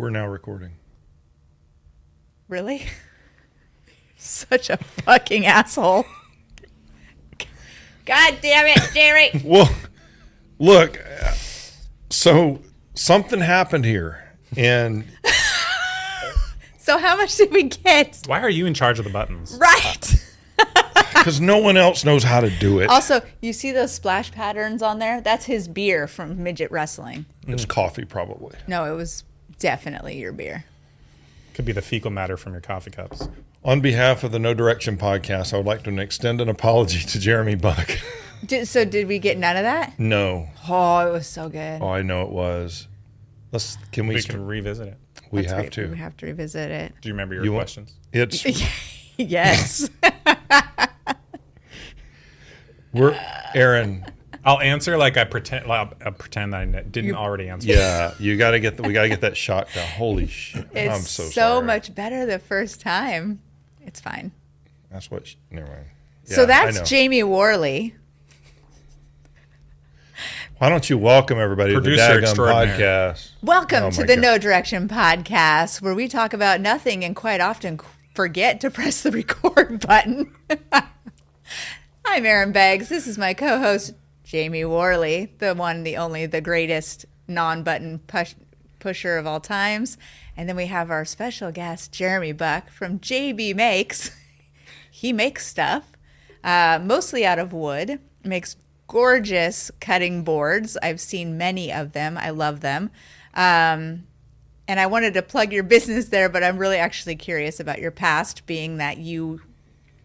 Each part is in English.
We're now recording. Really? Such a fucking asshole. God damn it, Jerry. Well, look, so something happened here, and So how much did we get? Why are you in charge of the buttons? Right. because no one else knows how to do it. Also, you see those splash patterns on there? That's his beer from midget wrestling. It's coffee, probably. No, it was definitely your beer. Could be the fecal matter from your coffee cups. On behalf of the No Direction podcast, I would like to extend an apology to Jeremy Buck. So did we get none of that? No. Oh, it was so good. Oh, I know it was. Can we revisit it. We have to. We have to revisit it. Do you remember your questions? It's Yes. we're Erin. I'll answer like I pretend. I'll pretend I didn't already answer. Yeah, we got to get that shot down. Holy shit! It's I'm so sorry. much better the first time. It's fine. That's what. Never mind. So Yeah, that's I know. Jamie Worley. Why don't you welcome everybody Producer to the Daggum extraordinaire. podcast? Welcome Oh to my the God. No Direction podcast, where we talk about nothing and quite often forget to press the record button. I'm Erin Beggs. This is my co-host, Jamie Worley, the one, the only, the greatest non-button pusher of all times. And then we have our special guest, Jeremy Buck from JB Makes. He makes stuff, mostly out of wood, makes gorgeous cutting boards. I've seen many of them. I love them. And I wanted to plug your business there, but I'm really actually curious about your past, being that you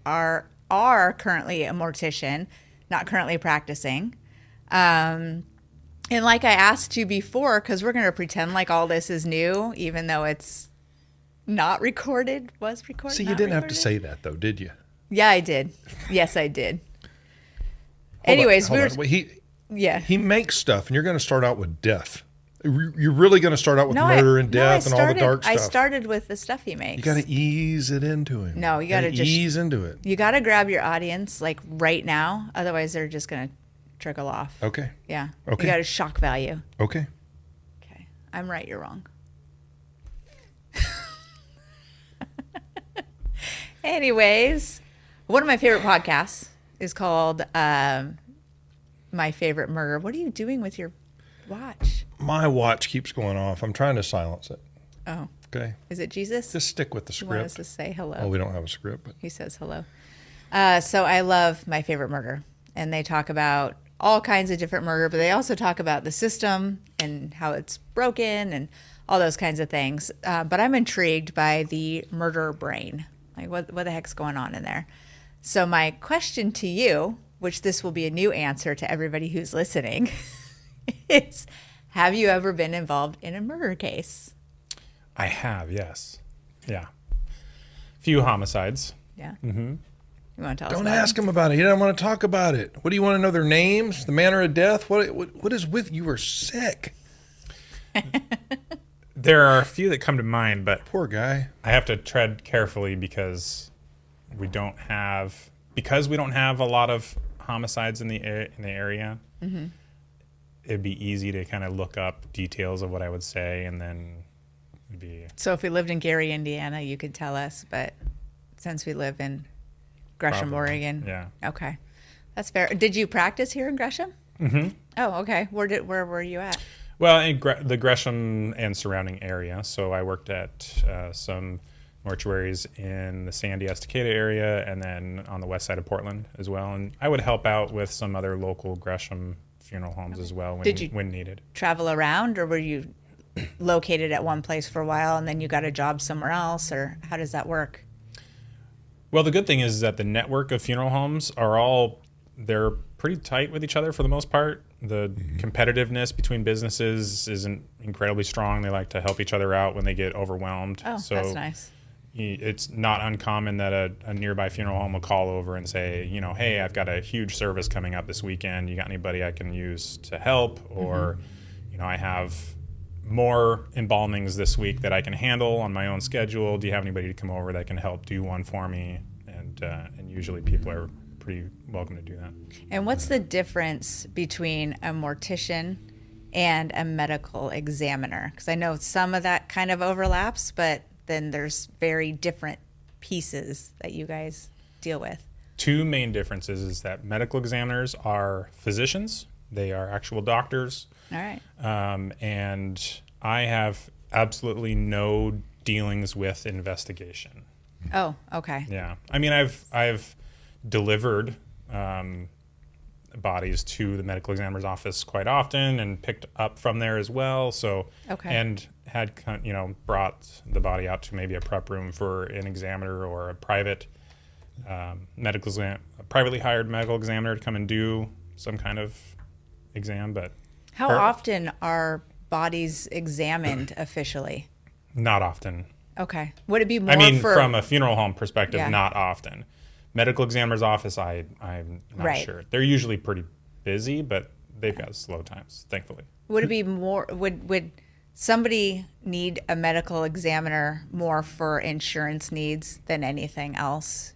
are currently a mortician, not currently practicing. And like I asked you before, because we're going to pretend like all this is new, even though it's not recorded, was recorded. See, you didn't have to say that, though, did you? Yeah, I did. Yes, I did. Hold Anyways, on. Wait, he makes stuff, and you're going to start out with death. You're really going to start out with murder and death and all the dark stuff. I started with the stuff he makes. You got to ease it into him. No, you got to just ease into it. You got to grab your audience like right now, otherwise they're just going to trickle off. Okay. Yeah. Okay. You got to shock value. Okay. Okay. I'm right, you're wrong. Anyways, one of my favorite podcasts is called My Favorite Murder. What are you doing with your watch? My watch keeps going off. I'm trying to silence it. Oh. Okay. Is it Jesus? Just stick with the You want us script. to say hello. Oh, we don't have a script, but He says hello. So I love My Favorite Murder. And they talk about all kinds of different murder, but they also talk about the system and how it's broken and all those kinds of things. But I'm intrigued by the murder brain. Like, what the heck's going on in there? So my question to you, which this will be a new answer to everybody who's listening, is, have you ever been involved in a murder case? I have, yes. Yeah. Few homicides. Yeah. Mm-hmm. You want to tell us don't about ask it? him about it. He doesn't want to talk about it. What do you want to know? Their names, the manner of death. What is with you? Are sick. There are a few that come to mind, but Poor guy. I have to tread carefully because we don't have a lot of homicides in the area. Mm-hmm. It'd be easy to kind of look up details of what I would say, and then it'd be. So if we lived in Gary, Indiana, you could tell us, but since we live in Gresham, Probably. Oregon. Yeah. Okay. That's fair. Did you practice here in Gresham? Mm-hmm. Oh, okay. Where were you at? Well, in the Gresham and surrounding area. So I worked at some mortuaries in the Sandy Estacada area and then on the west side of Portland as well. And I would help out with some other local Gresham funeral homes as well when needed. Travel around, or were you located at one place for a while and then you got a job somewhere else, or how does that work? Well, the good thing is that the network of funeral homes they're pretty tight with each other for the most part. The competitiveness between businesses isn't incredibly strong. They like to help each other out when they get overwhelmed. Oh, so that's nice. It's not uncommon that a nearby funeral home will call over and say, hey, I've got a huge service coming up this weekend. You got anybody I can use to help? Or, I have more embalmings this week that I can handle on my own schedule. Do you have anybody to come over that can help do one for me? And usually people are pretty welcome to do that. And what's the difference between a mortician and a medical examiner? Because I know some of that kind of overlaps, but then there's very different pieces that you guys deal with. Two main differences is that medical examiners are physicians. They are actual doctors. All right. And I have absolutely no dealings with investigation. Oh, okay. Yeah. I mean, I've delivered bodies to the medical examiner's office quite often and picked up from there as well. So, okay. And had, brought the body out to maybe a prep room for an examiner or a private privately hired medical examiner to come and do some kind of exam. But how often are bodies examined officially? Not often. Okay. Would it be more? I mean, from a funeral home perspective, Yeah. not often. Medical examiner's office, I'm not Right. sure. They're usually pretty busy, but they've got slow times, thankfully. Would it be more? Would somebody need a medical examiner more for insurance needs than anything else,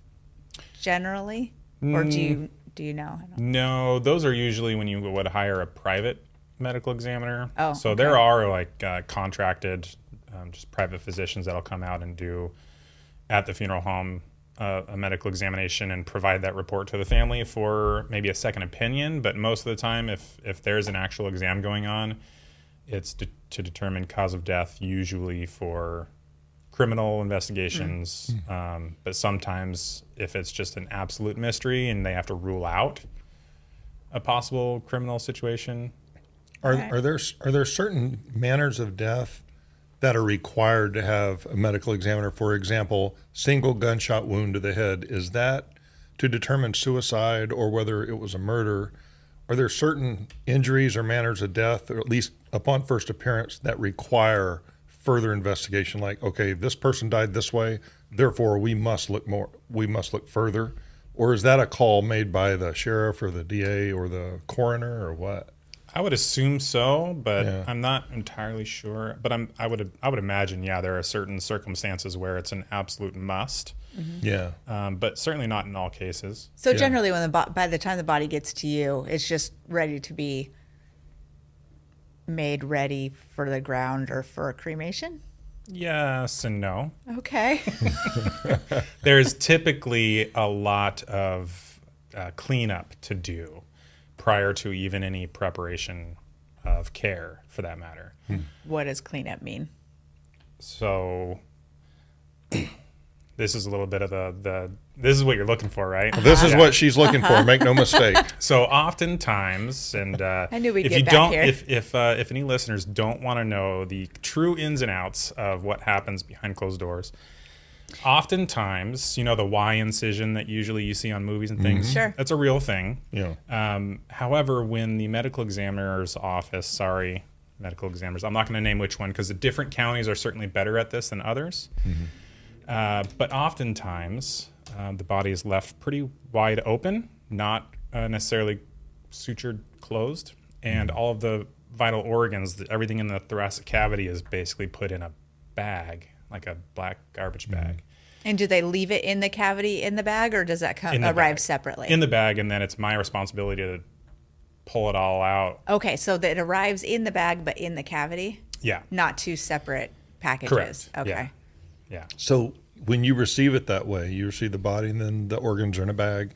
generally, or do you know? I don't know. No, those are usually when you would hire a private medical examiner. Oh, so okay. there are contracted, just private physicians that'll come out and do at the funeral home a medical examination and provide that report to the family for maybe a second opinion. But most of the time, if there's an actual exam going on, it's to determine cause of death, usually for criminal investigations. But sometimes if it's just an absolute mystery and they have to rule out a possible criminal situation. Are there certain manners of death that are required to have a medical examiner? For example, single gunshot wound to the head, is that to determine suicide or whether it was a murder? Are there certain injuries or manners of death, or at least upon first appearance, that require further investigation? Like, okay, this person died this way, therefore we must look further? Or is that a call made by the sheriff or the DA or the coroner or what? I would assume so, but Yeah. I'm not entirely sure. But I would imagine, there are certain circumstances where it's an absolute must. Yeah. But certainly not in all cases. So Yeah. generally, by the time the body gets to you, it's just ready to be made ready for the ground or for a cremation. Yes and no. Okay. There's typically a lot of cleanup to do prior to even any preparation of care, for that matter. What does cleanup mean? So this is a little bit of this is what you're looking for, right? This is what she's looking for. Make no mistake. So oftentimes, and I knew we'd if get you back don't, here. if any listeners don't want to know the true ins and outs of what happens behind closed doors, oftentimes, the Y incision that usually you see on movies and things, Sure. that's a real thing. Yeah. However, when the medical examiner's office, medical examiners, I'm not going to name which one because the different counties are certainly better at this than others. But oftentimes, the body is left pretty wide open, not necessarily sutured closed, and all of the vital organs, everything in the thoracic cavity is basically put in a bag, like a black garbage bag. And do they leave it in the cavity in the bag, or does that In the arrive bag. separately? In the bag, and then it's my responsibility to pull it all out. Okay, so that it arrives in the bag, but in the cavity, Yeah. not two separate packages. Correct. Okay. Yeah. So when you receive it that way, you receive the body and then the organs are in a bag.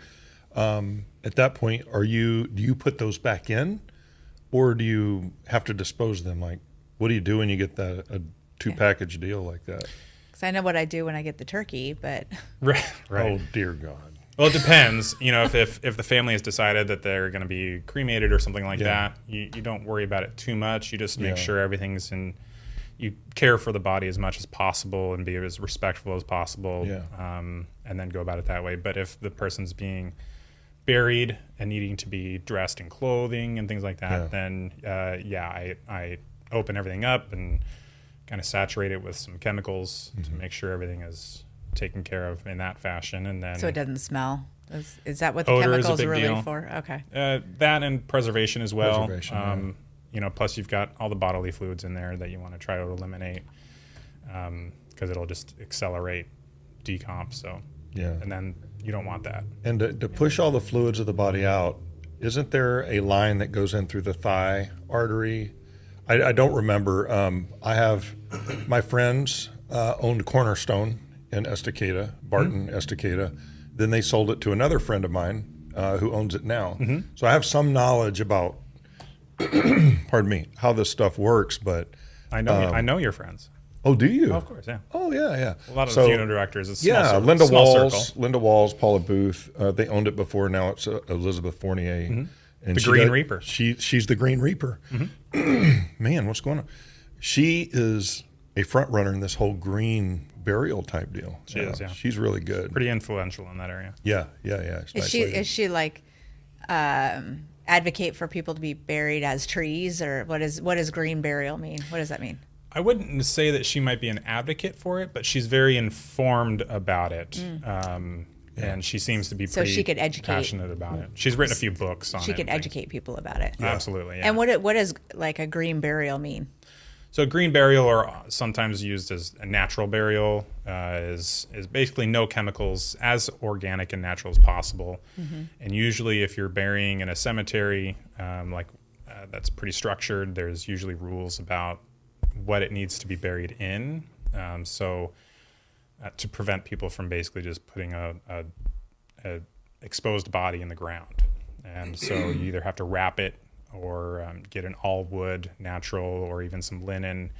At that point, do you put those back in, or do you have to dispose of them? Like, what do you do when you get a two-package deal like that? Because I know what I do when I get the turkey, but Right. Oh, dear God. Well, it depends. If the family has decided that they're going to be cremated or something like Yeah. that, you don't worry about it too much. You just make Yeah. sure everything's in. You care for the body as much as possible and be as respectful as possible, Yeah. and then go about it that way. But if the person's being buried and needing to be dressed in clothing and things like that, then I open everything up and kind of saturate it with some chemicals to make sure everything is taken care of in that fashion, and then so it doesn't smell. Is that what the Odor is a chemicals big are really deal. for? Okay. that and preservation as well. Preservation, Plus you've got all the bodily fluids in there that you want to try to eliminate, because it'll just accelerate decomp. So Yeah. and then you don't want that. And to push all the fluids of the body out, isn't there a line that goes in through the thigh artery I don't remember. I have my friends owned Cornerstone in Estacada, Barton, Estacada. Then they sold it to another friend of mine who owns it now. So I have some knowledge about, pardon me, how this stuff works. But I know your friends. oh, do you? Oh, of course, yeah. Oh, yeah. A lot of So, funeral directors. It's a small yeah, circle, Linda small Walls, circle. Linda Walls, Paula Booth. They owned it before. Now it's Elizabeth Fournier. And The she Green Reaper. She's the Green Reaper. Man, what's going on? She is a front runner in this whole green burial type deal. She is, yeah. She's really good. Pretty influential in that area. Yeah. It's nice lady. Is she like advocate for people to be buried as trees, or what does green burial mean? What does that mean? I wouldn't say that she might be an advocate for it, but she's very informed about it. And she seems to be So pretty she could educate. passionate about it. She's written a few books on it. She could and things. educate people about it. Absolutely, yeah. And what does like a green burial mean? So green burial, or sometimes used as a natural burial, is basically no chemicals, as organic and natural as possible. And usually if you're burying in a cemetery, that's pretty structured, there's usually rules about what it needs to be buried in. To prevent people from basically just putting a exposed body in the ground. And so you either have to wrap it or get an all wood, natural, or even some linen,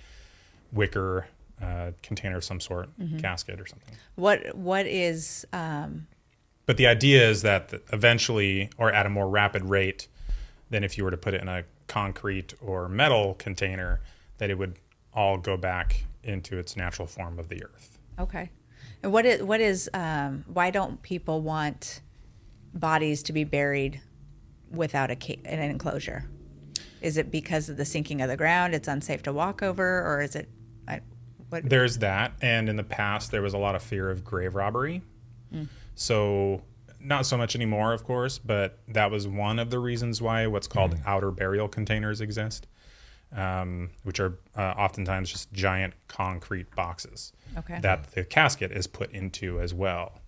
wicker container of some sort, casket or something. What is But the idea is that eventually, or at a more rapid rate than if you were to put it in a concrete or metal container, that it would all go back into its natural form of the earth. okay? And what is why don't people want bodies to be buried without an enclosure? Is it because of the sinking of the ground? It's unsafe to walk over, or is it? What? There's that, and in the past there was a lot of fear of grave robbery. So not so much anymore, of course, but that was one of the reasons why what's called outer burial containers exist, which are oftentimes just giant concrete boxes that the casket is put into as well.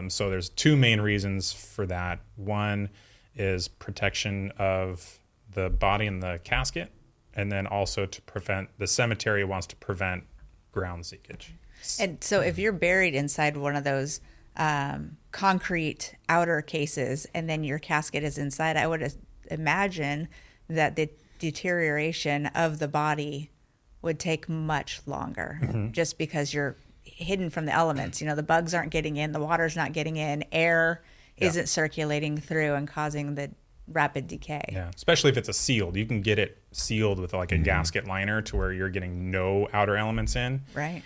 So there's two main reasons for that. One is protection of the body in the casket, and then also to prevent, the cemetery wants to prevent ground seekage. And so if you're buried inside one of those concrete outer cases and then your casket is inside, I would imagine that the deterioration of the body would take much longer, just because you're hidden from the elements. The bugs aren't getting in, the water's not getting in, air isn't circulating through and causing the rapid decay. Yeah, especially if it's a sealed. You can get it sealed with like a gasket liner to where you're getting no outer elements in. Right.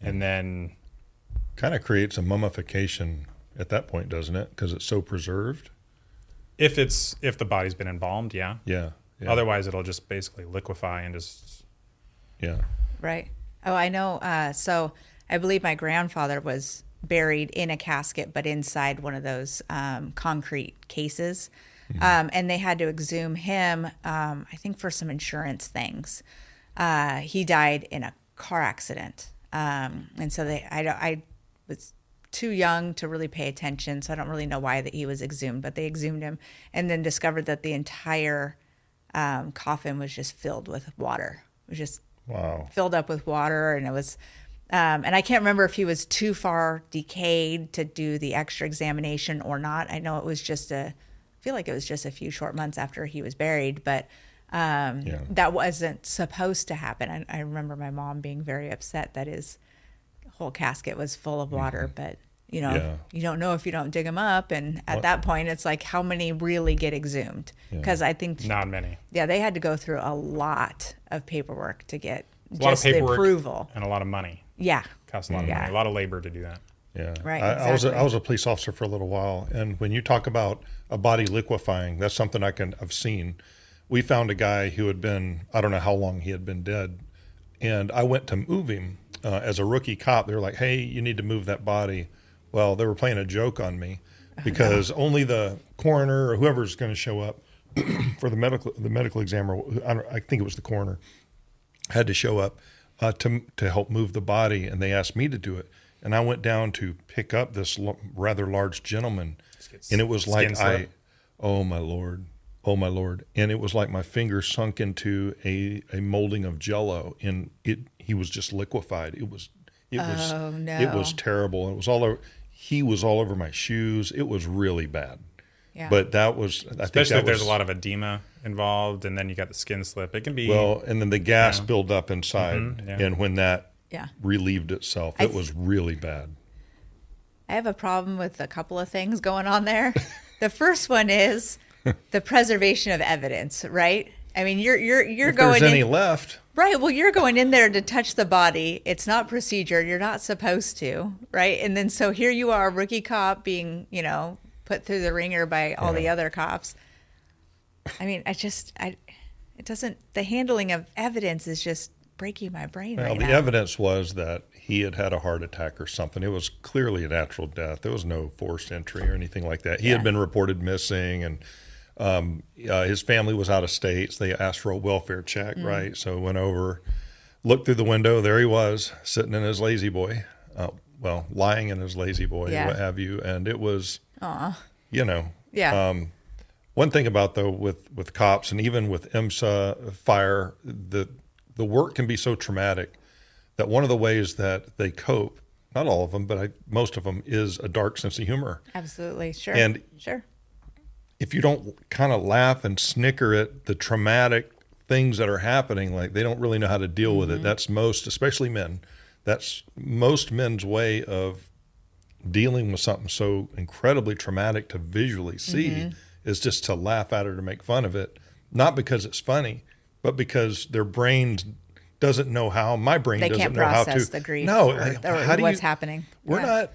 And then Kind of creates a mummification at that point, doesn't it? Because it's so preserved. if the body's been embalmed, yeah. Yeah. Otherwise, it'll just basically liquefy and just. Yeah. Right. Oh, I know. So I believe my grandfather was buried in a casket, but inside one of those concrete cases. And they had to exhume him, I think, for some insurance things. He died in a car accident. And so I was too young to really pay attention, so I don't really know why that he was exhumed, but they exhumed him and then discovered that the entire coffin was just filled with water. It was just filled up with water, and it was and I can't remember if he was too far decayed to do the extra examination or not. I know it was I feel like it was just a few short months after he was buried, but that wasn't supposed to happen. I remember my mom being very upset that his whole casket was full of water, but you don't know if you don't dig them up. And at that point, it's like, how many really get exhumed? Because I think Not many. Yeah, they had to go through a lot of paperwork to get A lot of just the paperwork approval. and a lot of money. Yeah. Costs a lot of money, a lot of labor to do that. Yeah. Right, I exactly. was a police officer for a little while, and when you talk about a body liquefying, that's something I've seen. We found a guy who had been, I don't know how long he had been dead, and I went to move him as a rookie cop. They were like, "Hey, you need to move that body." Well, they were playing a joke on me because only the coroner or whoever's going to show up for the medical examiner, I think it was the coroner, had to show up to help move the body, and they asked me to do it. And I went down to pick up this rather large gentleman, and it was like oh my Lord, Oh my Lord. And it was like my finger sunk into a molding of Jello, and he was just liquefied. It was Oh, no. it was terrible. It was all over. He was all over my shoes. It was really bad. Yeah. But that was, I think Especially that if there's was, a lot of edema involved, and then you got the skin slip. It can be well, and then the gas built up inside, yeah. and when that Yeah. relieved itself, it was really bad. I have a problem with a couple of things going on there. The first one is the preservation of evidence, right? I mean, you're If going there's any in, left, right. Well, you're going in there to touch the body. It's not procedure. You're not supposed to, right? And then so here you are, rookie cop, being put through the ringer by all the other cops. I mean, it doesn't. The handling of evidence is just breaking my brain well, right the now. evidence was that he had had a heart attack or something. It was clearly a natural death. There was no forced entry or anything like that. He had been reported missing, and his family was out of state. So they asked for a welfare check, right? So went over, looked through the window. There he was, sitting in his lazy boy. Lying in his lazy boy, what have you. And it was, Yeah. One thing about though with cops and even with IMSA fire, the work can be so traumatic that one of the ways that they cope, not all of them, but most of them, is a dark sense of humor. Absolutely. Sure. And sure. if you don't kind of laugh and snicker at the traumatic things that are happening, like they don't really know how to deal with it. That's especially men. That's most men's way of dealing with something so incredibly traumatic to visually see is just to laugh at it or make fun of it. Not because it's funny, but because their brain doesn't know how. My brain They doesn't can't know how to. process the grief No, or how do what's you, happening. We're not.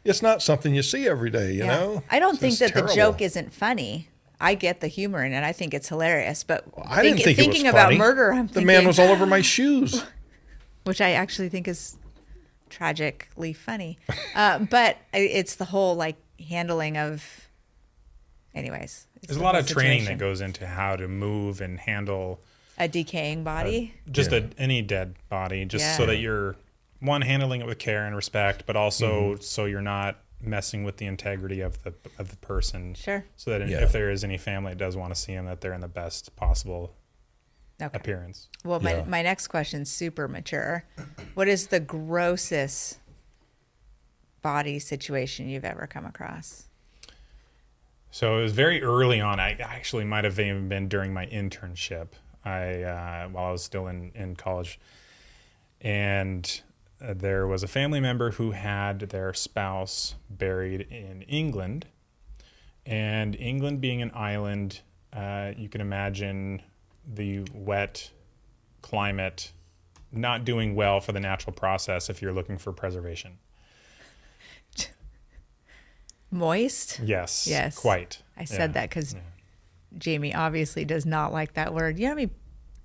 It's not something you see every day, you know? I don't think It's that terrible. the joke isn't funny. I get the humor in it. I think it's hilarious. But I didn't think thinking it was funny. about murder, I'm the thinking, man was all over my shoes. which I actually think is tragically funny. But it's the whole like handling of, anyways. There's a lot of training that goes into how to move and handle a decaying body. just any dead body, just so that you're handling it with care and respect, but also so you're not messing with the integrity of the person. Sure. So that if there is any family that does want to see him, that they're in the best possible appearance. Well, my next question's super mature. What is the grossest body situation you've ever come across? So it was very early on. I actually might have even been during my internship. While I was still in college, and there was a family member who had their spouse buried in England, and England being an island, you can imagine the wet climate not doing well for the natural process if you're looking for preservation. Moist? Yes. Yes. Quite. I said that because Jamie obviously does not like that word. You know how many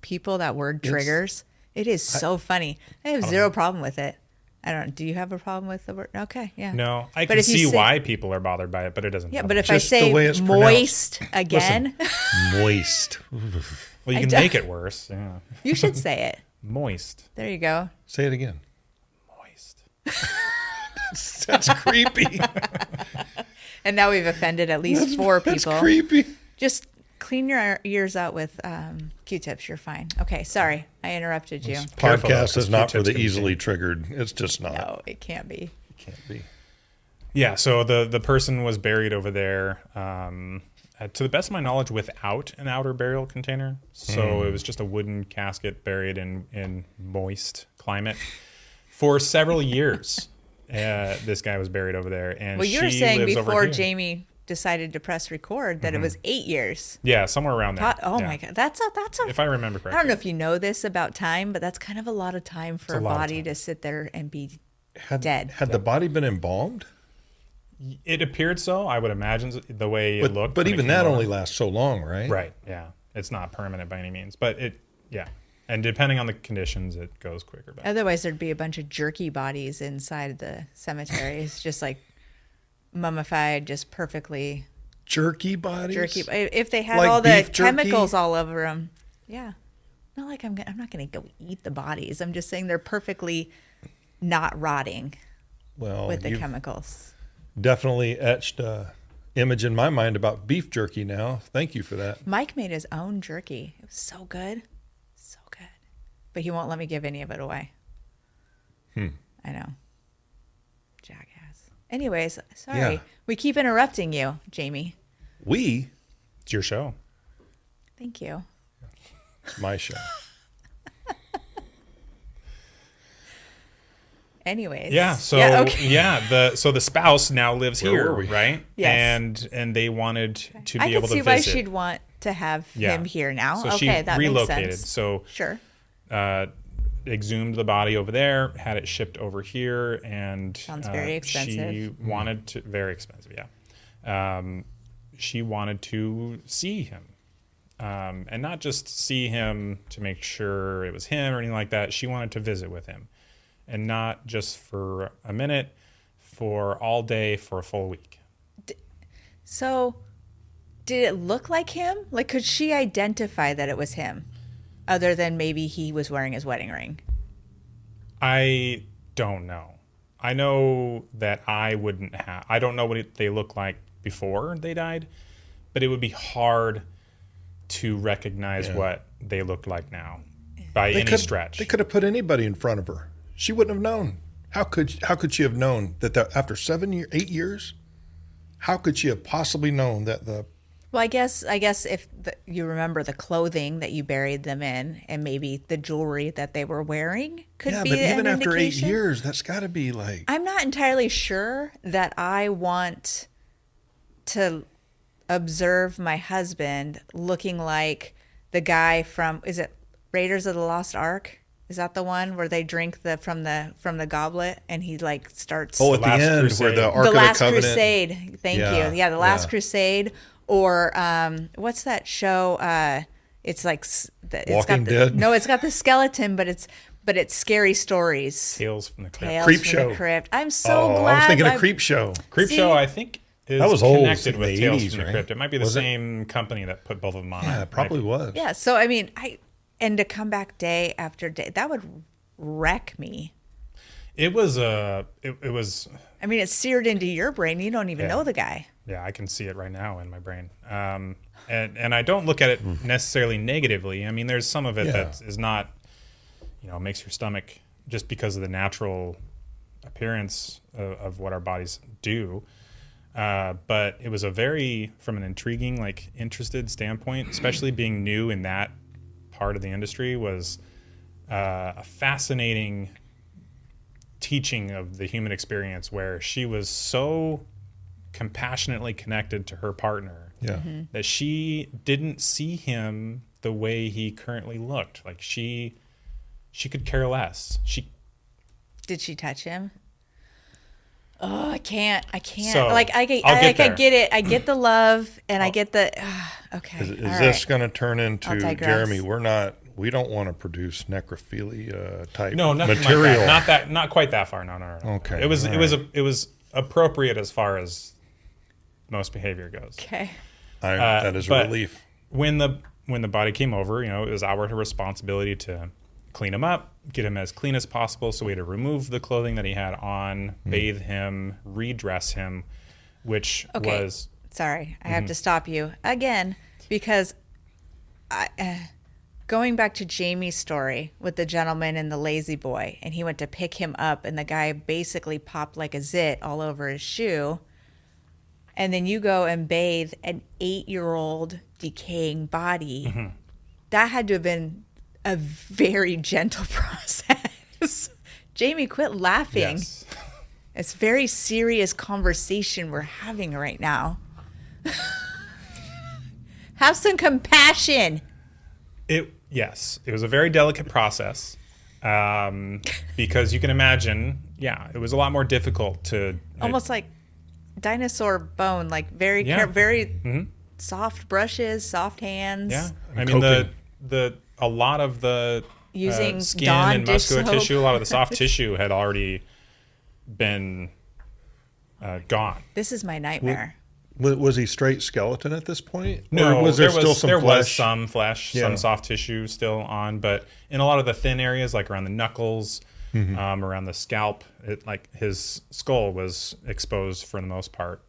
people that word triggers? It is so funny. I have zero problem with it. I don't. Do you have a problem with the word? Okay, yeah. No, I But can if you see say- why people are bothered by it, but it doesn't. Yeah, bother but me. if I Just the say way it's moist again, Moist. Well, you I can don't- make it worse. Yeah. you should say it. Moist. There you go. Say it again. Moist. That's creepy. And now we've offended at least four people. That's creepy. Just clean your ears out with Q-tips. You're fine. Okay, sorry. I interrupted you. Careful, though, Podcast 'cause is not for Q-tips the can be easily dangerous. triggered. It's just not. No, it can't be. It can't be. Yeah, so the person was buried over there, to the best of my knowledge, without an outer burial container. So it was just a wooden casket buried in moist climate for several years. This guy was buried over there, and Well, you were she saying lives over before here. Jamie decided to press record that it was 8 years. Yeah, somewhere around there. Oh Yeah. my God, that's a. If I remember I correctly. don't know if you know this about time, but that's kind of a lot of time for a a lot of body time. to sit there and be Had, dead. Had the body been embalmed? It appeared so. I would imagine the way it looked. But when it even came that over. only lasts so long, right? Right. Yeah. It's not permanent by any means, but and depending on the conditions, it goes quicker. But Otherwise, there'd be a bunch of jerky bodies inside the cemetery. It's just like mummified, just perfectly Jerky bodies? jerky. If they had Like all the beef jerky? chemicals all over them, yeah. Not like I'm not going to go eat the bodies. I'm just saying they're perfectly not rotting Well, with the you've chemicals. definitely etched image in my mind about beef jerky now. Thank you for that. Mike made his own jerky. It was so good. So good. But he won't let me give any of it away. I know. Jackass. Anyways, sorry. Yeah. We keep interrupting you, Jamie. It's your show. Thank you. It's my show. Anyways. Yeah. So okay. so the spouse now lives Where here, were we? right? Yes. And they wanted to I be can able to see visit. why she'd want to have him here now. So okay, she that relocated. makes sense. So Sure. exhumed the body over there, had it shipped over here, and Sounds very expensive. She wanted to very expensive, yeah. She wanted to see him, and not just see him to make sure it was him or anything like that. She wanted to visit with him, and not just for a minute, for all day, for a full week. So, did it look like him? Like, could she identify that it was him? Other than maybe he was wearing his wedding ring. I don't know. I know that I wouldn't have. I don't know what they look like before they died, but it would be hard to recognize what they looked like now by any stretch. They could have put anybody in front of her. She wouldn't have known. How could she have known that after 8 years? How could she have possibly known that the? Well, I guess if you remember the clothing that you buried them in, and maybe the jewelry that they were wearing could be but even an after indication. 8 years, that's got to be like. I'm not entirely sure that I want to observe my husband looking like the guy from, is it Raiders of the Lost Ark? Is that the one where they drink from the goblet and he like starts? Oh, at the Last end Crusade. where the Ark The of the Last Covenant. Crusade. Thank you. Yeah, the Last Crusade. Or what's that show? It's like Walking Dead? No, it's got the skeleton, but it's scary stories. Tales from the Crypt. Tales Creep from Show. the Crypt. I'm so glad. I was thinking of Creep Show. Creep See? Show, I think, is That was old, connected in with the Tales 80s, from the right? Crypt. It might be the Was it? same company that put both of them on. Yeah, it probably was. Yeah. So I mean, and to come back day after day, that would wreck me. It was it was. I mean, it's seared into your brain. You don't even know the guy. Yeah, I can see it right now in my brain. And I don't look at it necessarily negatively. I mean, there's some of it that is not, makes your stomach, just because of the natural appearance of what our bodies do. But it was from an intriguing, interested standpoint, especially being new in that part of the industry, was a fascinating teaching of the human experience, where she was so compassionately connected to her partner that she didn't see him the way he currently looked. Like she could care less. Did she touch him? Oh, I can't. So, I get it. I get the love, and I get the. Okay. Is all this right. going to turn into I'll digress. Jeremy? We don't want to produce necrophilia type nothing material. like that. Not quite that far. No. Okay, It was all it was appropriate as far as most behavior goes. Okay. That is a but relief. When the body came over, it was our responsibility to clean him up, get him as clean as possible. So we had to remove the clothing that he had on, bathe him, redress him, which was. Sorry, I have to stop you again because going back to Jamie's story with the gentleman and the lazy boy, and he went to pick him up, and the guy basically popped like a zit all over his shoe. And then you go and bathe an 8-year-old decaying body. That had to have been a very gentle process. Jamie, quit laughing. Yes. It's a very serious conversation we're having right now. Have some compassion. It was a very delicate process, because you can imagine, it was a lot more difficult to Almost like dinosaur bone, like very soft brushes, soft hands. Yeah, I And mean coping. a lot of the Using skin Dawn and dish muscular soap. tissue, a lot of the soft tissue had already been gone. This is my nightmare. Was he straight skeleton at this point? No, Or was there still some there flesh? was some flesh, Yeah. some soft tissue still on, but in a lot of the thin areas, like around the knuckles, around the scalp, his skull was exposed for the most part.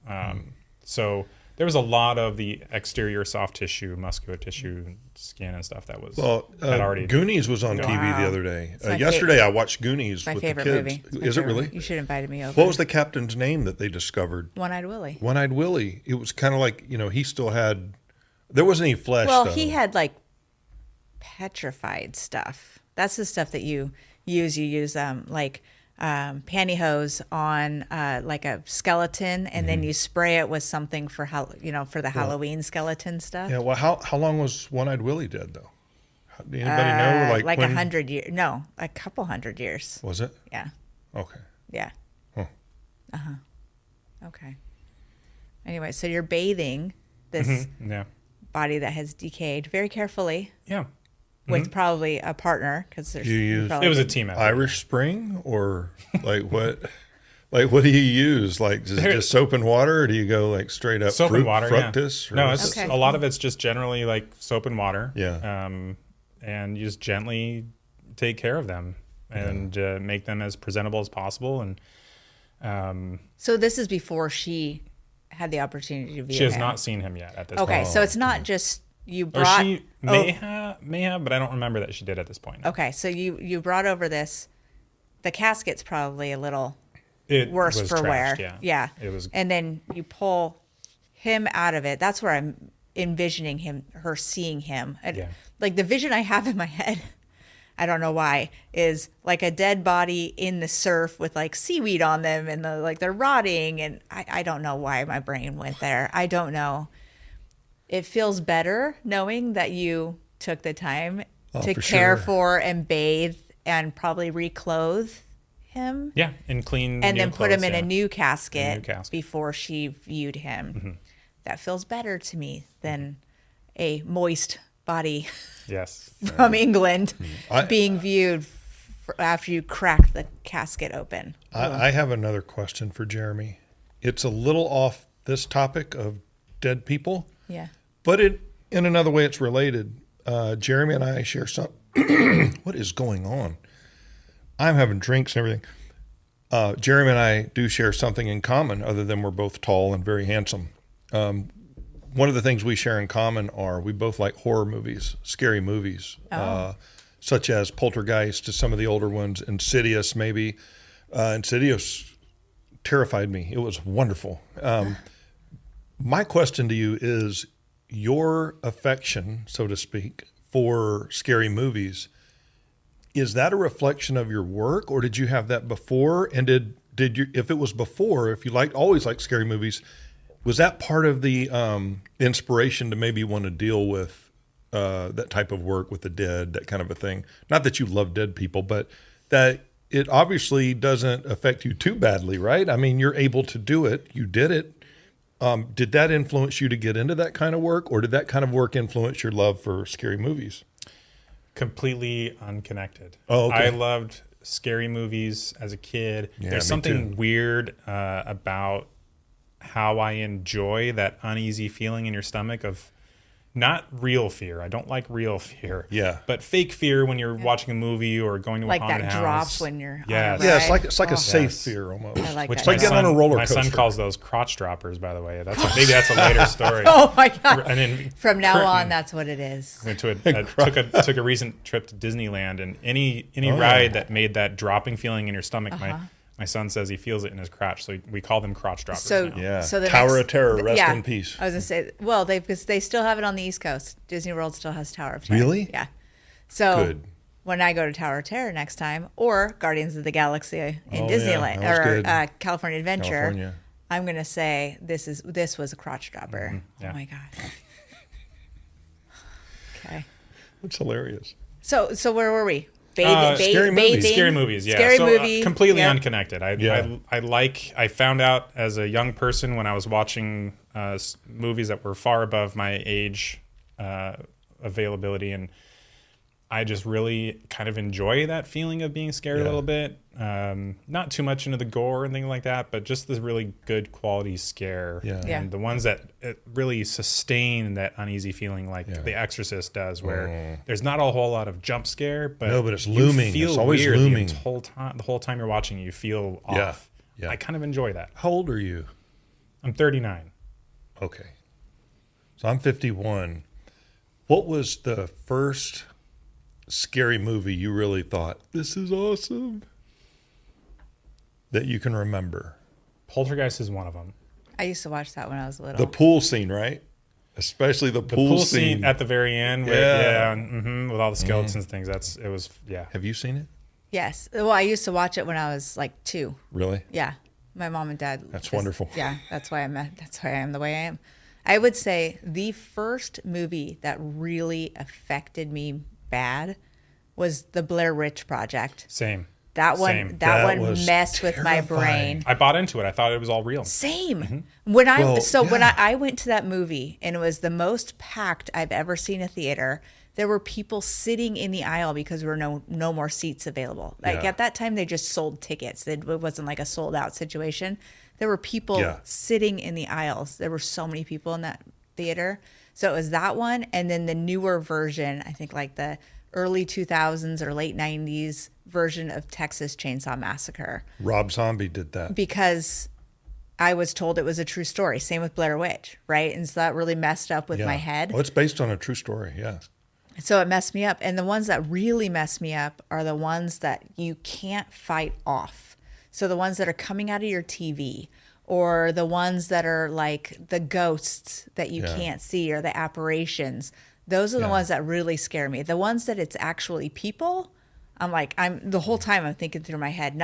So there was a lot of the exterior soft tissue, muscular tissue, skin and stuff that was had already. Goonies was on TV the other day. Yesterday I watched Goonies with the kids. Movie. Is it really? You should have invited me over. What was the captain's name that they discovered? One-Eyed Willie. One-Eyed Willie. It was kind of like, he still had, there wasn't any flesh Well, though. he had like petrified stuff. That's the stuff that you use. You use like pantyhose on like a skeleton, and then you spray it with something for for the Halloween skeleton stuff. Yeah. Well, how long was One-Eyed Willie dead though? Do anybody know? Like when? 100 years? No, a couple hundred years. Was it? Yeah. Okay. Yeah. Huh. Okay. Anyway, so you're bathing this body that has decayed very carefully. Yeah. With probably a partner, because there's. It was a team effort. Irish Spring, or like what? Like what do you use? Like just soap and water, or do you go like straight up soap and water? Fructus? Yeah. No, it's a lot of it's just generally like soap and water. Yeah. And you just gently take care of them and make them as presentable as possible. And so this is before she had the opportunity to view she has him. not seen him yet at this point. Okay, so it's not just you brought. Or she may have, but I don't remember that she did at this point. Okay, so you brought over this. The casket's probably a little It worse was for wear. trashed, Yeah. It was. And then you pull him out of it. That's where I'm envisioning her seeing him. Yeah. Like the vision I have in my head, I don't know why, is like a dead body in the surf with like seaweed on them, and they're rotting, and I don't know why my brain went there. I don't know. It feels better knowing that you took the time to care for and bathe and probably reclothe him. Yeah, and clean. And then put him in a a new casket before she viewed him. Mm-hmm. That feels better to me than a moist body Yes. from England being viewed after you crack the casket open. I have another question for Jeremy. It's a little off this topic of dead people. Yeah. But in another way, it's related. Jeremy and I share some. What is going on? I'm having drinks and everything. Jeremy and I do share something in common, other than we're both tall and very handsome. One of the things we share in common are we both like horror movies, scary movies, such as Poltergeist to some of the older ones, Insidious maybe. Insidious terrified me. It was wonderful. My question to you is, your affection, so to speak, for scary movies, is that a reflection of your work, or did you have that before? And did you, if it was before, if you always liked scary movies, was that part of the inspiration to maybe want to deal with that type of work with the dead, that kind of a thing? Not that you love dead people, but that it obviously doesn't affect you too badly, right? I mean, you're able to do it. You did it. Did that influence you to get into that kind of work, or did that kind of work influence your love for scary movies? Completely unconnected. Oh, okay. I loved scary movies as a kid. Yeah, There's me something too. weird about how I enjoy that uneasy feeling in your stomach of not real fear. I don't like real fear. Yeah. But fake fear when you're watching a movie or going to Like a haunted that house. drop when you're Yes. on a Yeah, ride. it's like a safe Yes. fear almost. I like Which that. my like getting on a roller My son coaster. calls those crotch droppers, by the way. Maybe that's a later story. Oh my God. And then From now curtain- on, that's what it is. Went to took a recent trip to Disneyland, and any ride that made that dropping feeling in your stomach, my son says he feels it in his crotch, so we call them crotch droppers So now. Yeah. So the Tower next- of Terror, rest yeah, in peace. I was gonna say, well, because they still have it on the East Coast. Disney World still has Tower of Terror. Really? Yeah. So Good. when I go to Tower of Terror next time, or Guardians of the Galaxy in Oh, yeah, Disneyland, that was or good. California Adventure, California. I'm gonna say this was a crotch dropper. yeah. Oh my God. Okay. It's hilarious. So where were we? Scary movies. Bathing? Scary movies, yeah. Scary so, movie. completely yeah. unconnected. Yeah. I found out as a young person when I was watching movies that were far above my age availability, and I just really kind of enjoy that feeling of being scared a little bit. Not too much into the gore and things like that, but just this really good quality scare. Yeah. Yeah. And the ones that really sustain that uneasy feeling, like The Exorcist does, where there's not a whole lot of jump scare, but No, but it's you looming. feel It's always weird looming. The whole time you're watching, you feel off. Yeah. I kind of enjoy that. How old are you? I'm 39. Okay. So I'm 51. What was the first scary movie you really thought, this is awesome, that you can remember? Poltergeist is one of them. I used to watch that when I was little. The pool scene, right? Especially the pool scene at the very end. With all the skeletons and things. Have you seen it? Yes. Well, I used to watch it when I was like 2. Really? Yeah. My mom and dad. That's wonderful. Yeah. That's why I am the way I am. I would say the first movie that really affected me bad was the Blair Witch Project. Same. That one was messed with my brain. I bought into it. I thought it was all real. Same. When I went to that movie and it was the most packed I've ever seen a theater, there were people sitting in the aisle because there were no more seats available. Like at that time, they just sold tickets. It wasn't like a sold out situation. There were people sitting in the aisles. There were so many people in that theater. So it was that one, and then the newer version, I think like the early 2000s or late 90s version of Texas Chainsaw Massacre. Rob Zombie did that. Because I was told it was a true story. Same with Blair Witch, right? And so that really messed up with my head. Well, it's based on a true story, yeah. So it messed me up. And the ones that really mess me up are the ones that you can't fight off. So the ones that are coming out of your TV, or the ones that are like the ghosts that you can't see, or the apparitions. Those are the ones that really scare me. The ones that it's actually people, I'm the whole time I'm thinking through my head,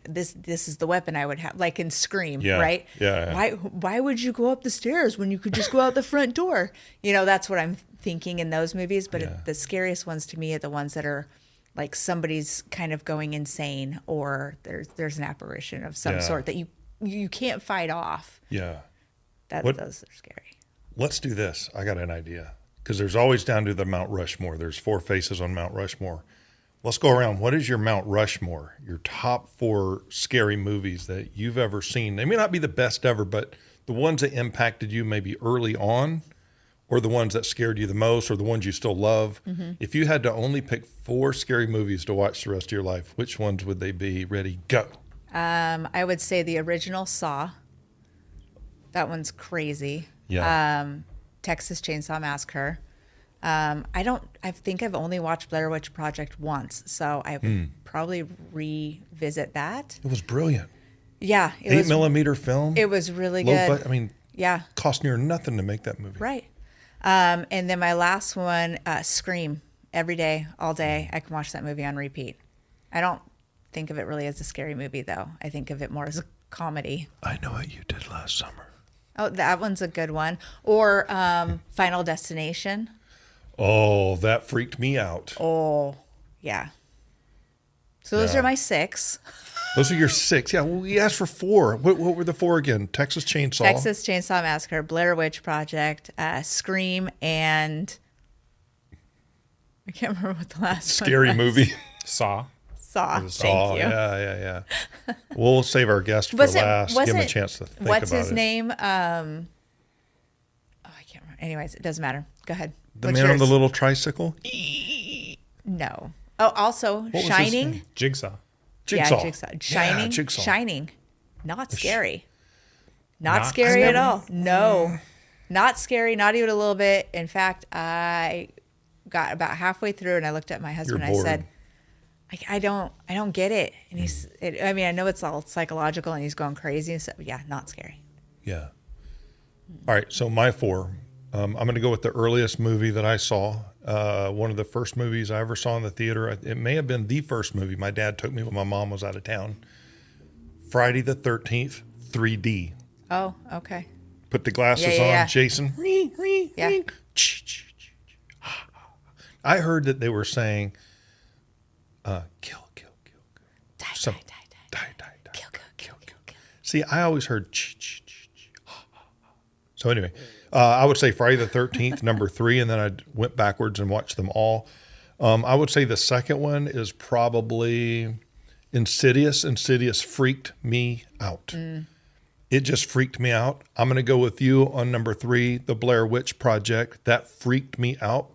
this is the weapon I would have, like in Scream, right? Yeah. Why would you go up the stairs when you could just go out the front door? That's what I'm thinking in those movies. But the scariest ones to me are the ones that are like somebody's kind of going insane, or there's an apparition of some sort that you can't fight off. Yeah. Those are scary. Let's do this. I got an idea. Because there's always down to the Mount Rushmore. There's 4 faces on Mount Rushmore. Let's go around. What is your Mount Rushmore? Your top 4 scary movies that you've ever seen? They may not be the best ever, but the ones that impacted you maybe early on, or the ones that scared you the most, or the ones you still love. Mm-hmm. If you had to only pick 4 scary movies to watch the rest of your life, which ones would they be? Ready, go. I would say the original Saw. That one's crazy. Yeah. Texas Chainsaw Massacre. I think I've only watched Blair Witch Project once, so I would probably revisit that. It was brilliant. Yeah. 8mm film. It was really good. Cost near nothing to make that movie. Right. And then my last one, Scream. Every day, all day, I can watch that movie on repeat. I don't think of it really as a scary movie, though. I think of it more as a comedy. I Know What You Did Last Summer. Oh, that one's a good one. Or Final Destination. Oh, that freaked me out. Oh, yeah. So those are my 6. Those are your 6. Yeah, well, we asked for 4. What were the 4 again? Texas Chainsaw Massacre, Blair Witch Project, Scream, and I can't remember what the last scary one was. movie. Saw. Thank you. Yeah. We'll save our guest for last. Give him a chance to think about it. What's his name? I can't remember. Anyways, it doesn't matter. Go ahead. The man on the little tricycle? No. Oh, also Shining. Jigsaw. Yeah, Jigsaw. Shining. Yeah, Jigsaw. Shining. Not scary. Not scary at all. No. Not scary, not even a little bit. In fact, I got about halfway through and I looked at my husband and I said, I don't get it. And I know it's all psychological and he's going crazy. And so, yeah, not scary. Yeah. All right. So my 4, I'm going to go with the earliest movie that I saw. One of the first movies I ever saw in the theater. It may have been the first movie. My dad took me when my mom was out of town. Friday the 13th, 3D. Oh, okay. Put the glasses on, Jason. Yeah. I heard that they were saying, kill. Die. Kill. See, I always heard So anyway, I would say Friday the 13th, number 3, and then I went backwards and watched them all. I would say the second one is probably Insidious. Insidious freaked me out. It just freaked me out. I'm going to go with you on number 3, The Blair Witch Project. That freaked me out.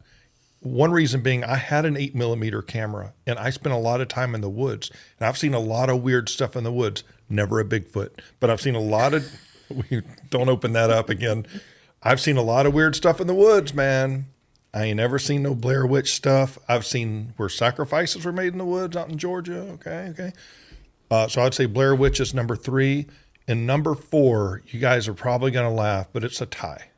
One reason being I had an 8mm camera and I spent a lot of time in the woods and I've seen a lot of weird stuff in the woods. Never a Bigfoot, but I've seen a lot of, don't open that up again. I've seen a lot of weird stuff in the woods, man. I ain't ever seen no Blair Witch stuff. I've seen where sacrifices were made in the woods out in Georgia. Okay. So I'd say Blair Witch is number 3. And number 4, you guys are probably going to laugh, but it's a tie.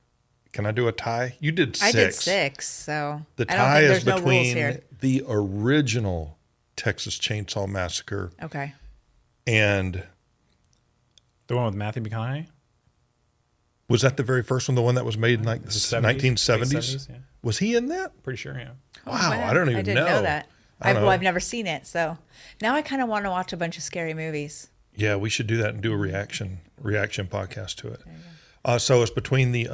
Can I do a tie? You did 6. I did 6, so The I don't tie think is there's no rules here. between the original Texas Chainsaw Massacre Okay. and The one with Matthew McConaughey? was that the very first one, the one that was made in like the 70s, 1970s? late 70s, yeah. Was he in that? Pretty sure, yeah. Wow, I don't even I didn't know that. I don't know. Well, I've never seen it, so now I kind of want to watch a bunch of scary movies. Yeah, we should do that and do a reaction podcast to it. So it's between the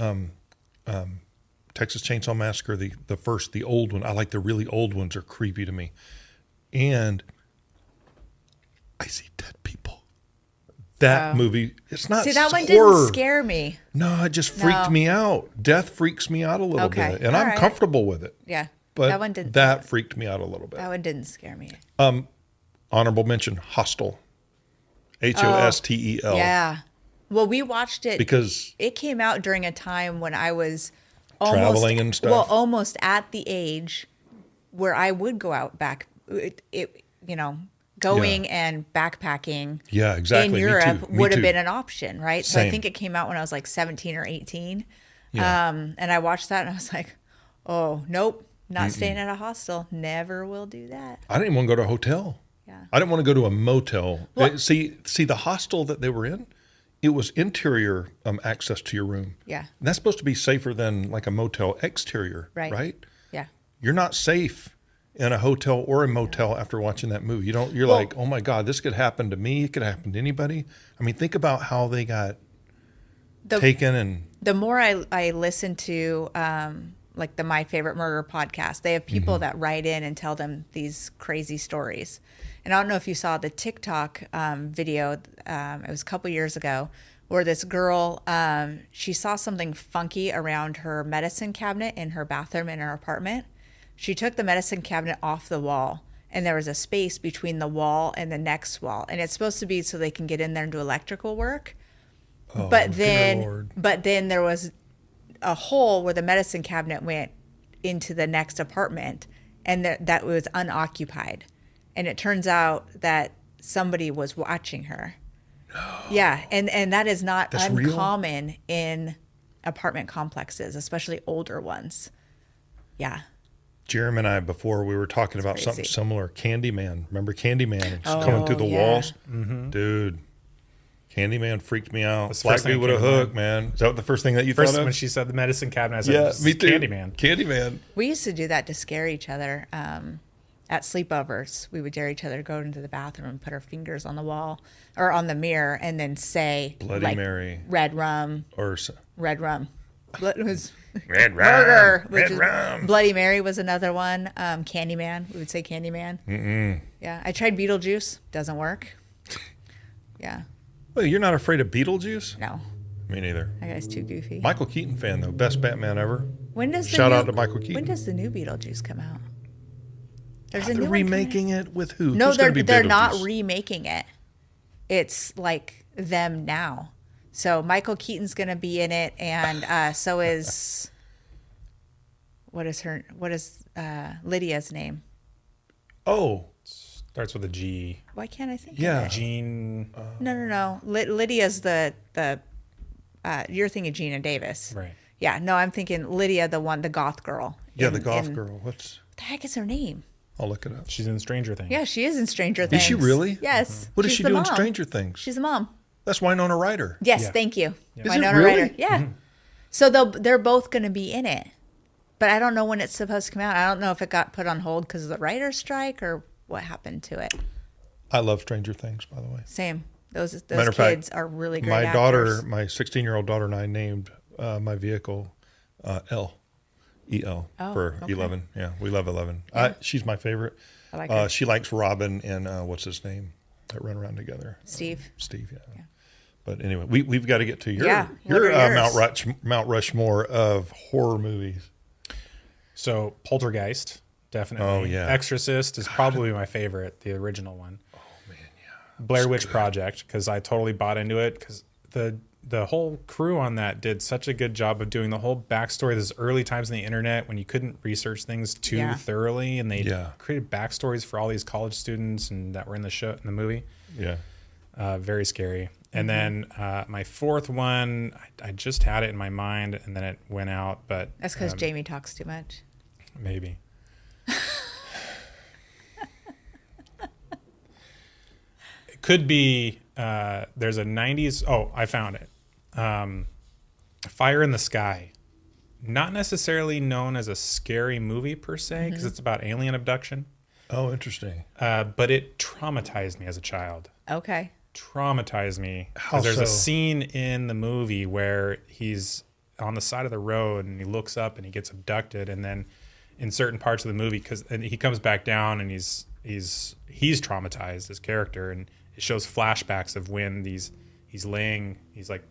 Texas Chainsaw Massacre, the first, the old one. I like the really old ones, are creepy to me. And I see dead people. That movie, it's not See, that one horror. didn't scare me. No, it just freaked me out. Death freaks me out a little Okay, bit. And all I'm right. comfortable with it. Yeah, But that one didn't. that freaked me out a little bit. That one didn't scare me. Honorable mention, Hostel. Hostel. Yeah. Well, we watched it Because it came out during a time when I was almost, Traveling and stuff? Well, almost at the age where I would go out going and backpacking. Yeah, exactly. In Me Europe too. Me would have too. been an option, right? So I Same. think it came out when I was like 17 or 18. Yeah. And I watched that and I was like, oh, nope, not staying at a hostel. Never will do that. I didn't even want to go to a hotel. Yeah. I didn't want to go to a motel. Well- See the hostel that they were in, it was interior access to your room. Yeah. And that's supposed to be safer than like a motel exterior, right? Yeah. You're not safe in a hotel or a motel after watching that movie. You're like, oh my God, this could happen to me. It could happen to anybody. I mean, think about how they got taken and. The more I listen to like the My Favorite Murder podcast, they have people that write in and tell them these crazy stories. And I don't know if you saw the TikTok video, it was a couple years ago, where this girl, she saw something funky around her medicine cabinet in her bathroom in her apartment. She took the medicine cabinet off the wall, and there was a space between the wall and the next wall. And it's supposed to be so they can get in there and do electrical work. Oh, but dear Lord. then there was a hole where the medicine cabinet went into the next apartment, and that was unoccupied. And it turns out that somebody was watching her. No. Yeah, and that is not That's real? uncommon in apartment complexes, especially older ones. Yeah. Jeremy and I, before we were talking about crazy. something similar, Candyman. Remember Candyman? It's coming through the yeah. walls. Dude, Candyman freaked me out. That's the Black first thing dude with that a came to hook, man. Is that the first thing that you First, thought of? when she said the medicine cabinet, I said, Yeah, me too. Candyman. Candyman. We used to do that to scare each other at sleepovers. We would dare each other to go into the bathroom and put our fingers on the wall or on the mirror and then say, Bloody like, Mary. red rum. Red Rum. It was rum. murder. Red rum. Bloody Mary was another one. Candyman. We would say Candyman. Mm-mm. Yeah. I tried Beetlejuice. Doesn't work. Yeah. Well, you're not afraid of Beetlejuice? No. Me neither. That guy's too goofy. Michael Keaton fan, though. Best Batman ever. When does Shout out to Michael Keaton. When does the new Beetlejuice come out? There's a They're new one coming remaking it with who? No, Who's gonna they're be not Beetlejuice? remaking it. It's like them now. So Michael Keaton's going to be in it, and so is what is Lydia's name? Oh, Starts with a G. Why can't I think Yeah. of it? Jean. No. Lydia's the you're thinking Gina Davis. Right. Yeah, no, I'm thinking Lydia, the goth girl. yeah, the goth girl. What the heck is her name? I'll look it up. She's in Stranger Things. Yeah, she is in Stranger Things. Is she really? Yes. What does She's she the do in mom. Stranger Things? She's the mom. That's Winona Ryder. Yes, Yeah. thank you. Is it Winona really? Ryder. Yeah. So they're both going to be in it. But I don't know when it's supposed to come out. I don't know if it got put on hold because of the writer's strike or what happened to it. I love Stranger Things, by the way. Same. Those Matter of kids fact, are really great my actors. daughter, my 16-year-old daughter and I named my vehicle EL for okay. 11. Yeah, we love 11. Yeah. She's my favorite. I like her. She likes Robin and what's his name that run around together? Steve. Steve, yeah. But anyway, we've got to get to your Yeah, what are yours? Mount Rushmore of horror movies. So Poltergeist, definitely. Oh, yeah. Exorcist is probably my favorite, the original one. Oh man, yeah. Blair Witch Project, because I totally bought into it. Because the the whole crew on that did such a good job of doing the whole backstory. Those early times on the internet when you couldn't research things too thoroughly, and they created backstories for all these college students and that were in the movie. Yeah. Very scary. And then my fourth one, I just had it in my mind, and then it went out. But that's because Jamie talks too much. Maybe. It could be. There's a 90s. Oh, I found it. Fire in the Sky. Not necessarily known as a scary movie per se, because it's about alien abduction. Oh, interesting. But it traumatized me as a child. Okay. Traumatized me. How There's a so? scene in the movie where he's on the side of the road and he looks up and he gets abducted, and then in certain parts of the movie, and he comes back down and he's traumatized, this character, and it shows flashbacks of when he's like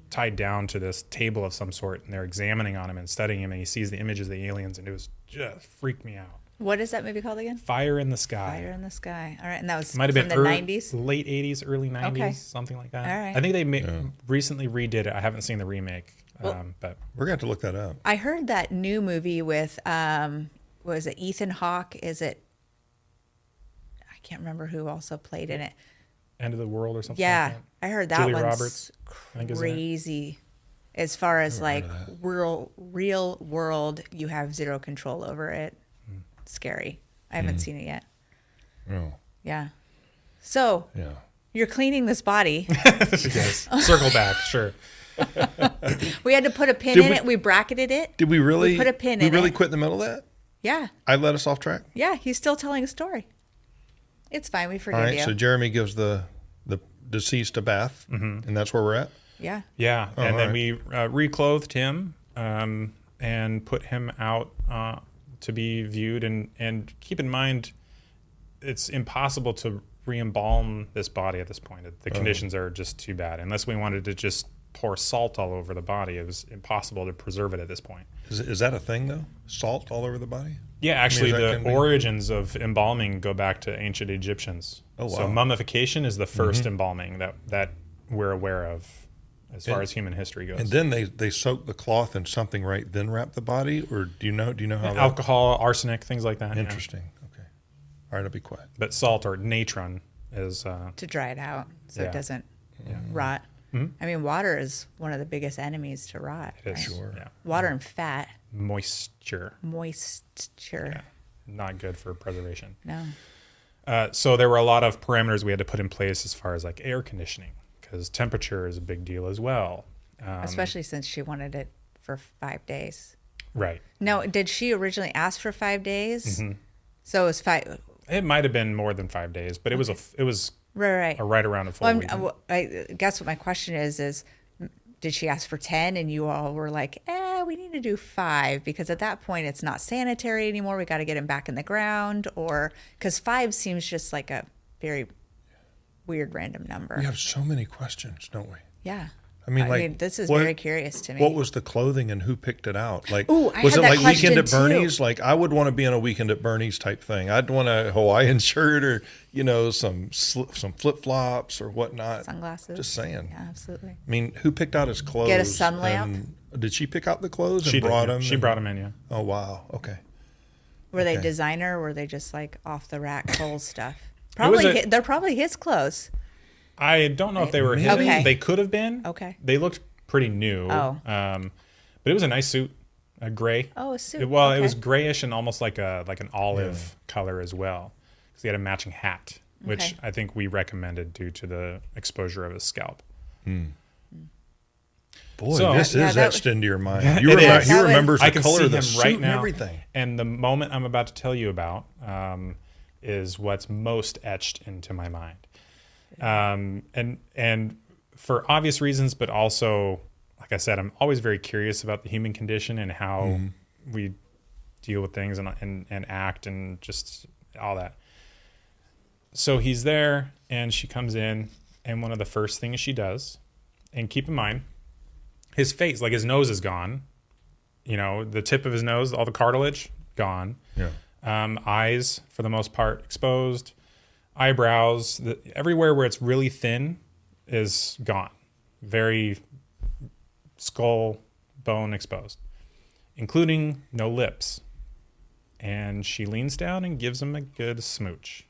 tied down to this table of some sort, and they're examining on him and studying him, and he sees the images of the aliens, and it was just freaked me out. What is that movie called again? Fire in the Sky. Fire in the Sky. All right, and that was Might have from been the 90s? late 80s, early 90s, Okay. something like that. All right. I think they recently redid it. I haven't seen the remake, but We're going to have to look that up. I heard that new movie with, was it Ethan Hawke? I can't remember who also played in it. End of the World or something Yeah, like that. I heard that Julia one's Roberts, I think, is in it. crazy. As far as like real world, you have zero control over it. Scary. I haven't seen it yet. Oh, Yeah. So yeah. you're cleaning this body. Yes. Circle back, sure. We had to put a pin Did in we- it. We bracketed it. Did we really? We put a pin we in really it. quit in the middle of that? Yeah. I let us off track. Yeah. He's still telling a story. It's fine. We All forgive right. you. So Jeremy gives the deceased a bath, and that's where we're at. Yeah. Yeah, Oh, and then all we reclothed him and put him out to be viewed. And keep in mind, it's impossible to re-embalm this body at this point. The conditions are just too bad. Unless we wanted to just pour salt all over the body, it was impossible to preserve it at this point. Is that a thing though? Salt all over the body? Yeah, actually, that the can be- origins of embalming go back to ancient Egyptians. Oh, wow. So mummification is the first embalming that we're aware of as far as human history goes. And then they soak the cloth in something, right? Then wrap the body, or do you know how that? Alcohol, arsenic, things like that. yeah. Interesting. Okay. All right, I'll be quiet. But salt or natron is To dry it out so Yeah. it doesn't rot. I mean, water is one of the biggest enemies to rot. it is, right? Sure. yeah, Water and fat, moisture. moisture. Yeah. Not good for preservation. No. So there were a lot of parameters we had to put in place as far as like air conditioning, because temperature is a big deal as well. Especially since she wanted it for 5 days. Right. No, did she originally ask for 5 days? So it was 5. It might have been more than 5 days, but it was Right. right around a full Well, week. I guess what my question is did she ask for 10 and you all were like, we need to do 5 because at that point it's not sanitary anymore. We got to get him back in the ground, or because 5 seems just like a very weird random number. We have so many questions, don't we? Yeah. I mean, this is what- very curious to me. What was the clothing and who picked it out? Like, Ooh, I was had it that like Weekend at question, too. Bernie's? Like, I would want to be on a Weekend at Bernie's type thing. I'd want a Hawaiian shirt or some flip flops or whatnot. Sunglasses. Just saying. Yeah, absolutely. I mean, who picked out his clothes? Get a sun lamp? and did she pick out the clothes and She brought did, yeah. them? She brought them in, yeah. Oh wow. Okay. Were they Okay. designer or were they just like off the rack Kohl's stuff? was Probably a- they're probably his clothes. I don't know if they were his. Okay. They could have been. Okay. They looked pretty new. Oh. But it was a nice suit, a gray. Oh, a suit. It Okay. was grayish and almost like an olive color as well, because he had a matching hat, which Okay. I think we recommended due to the exposure of his scalp. Boy, So- this Yeah, is that- etched into your mind. It You, is. remember, That you was- remembers I the can color see of the him suit right and now. everything. And the moment I'm about to tell you about is what's most etched into my mind. And for obvious reasons, but also, like I said, I'm always very curious about the human condition and how we deal with things and act and just all that. So he's there and she comes in, and one of the first things she does, and keep in mind, his face, like his nose is gone. You know, the tip of his nose, all the cartilage, gone. Yeah. Eyes, for the most part, exposed. Eyebrows, everywhere where it's really thin is gone. very skull bone exposed, including no lips. And she leans down and gives him a good smooch.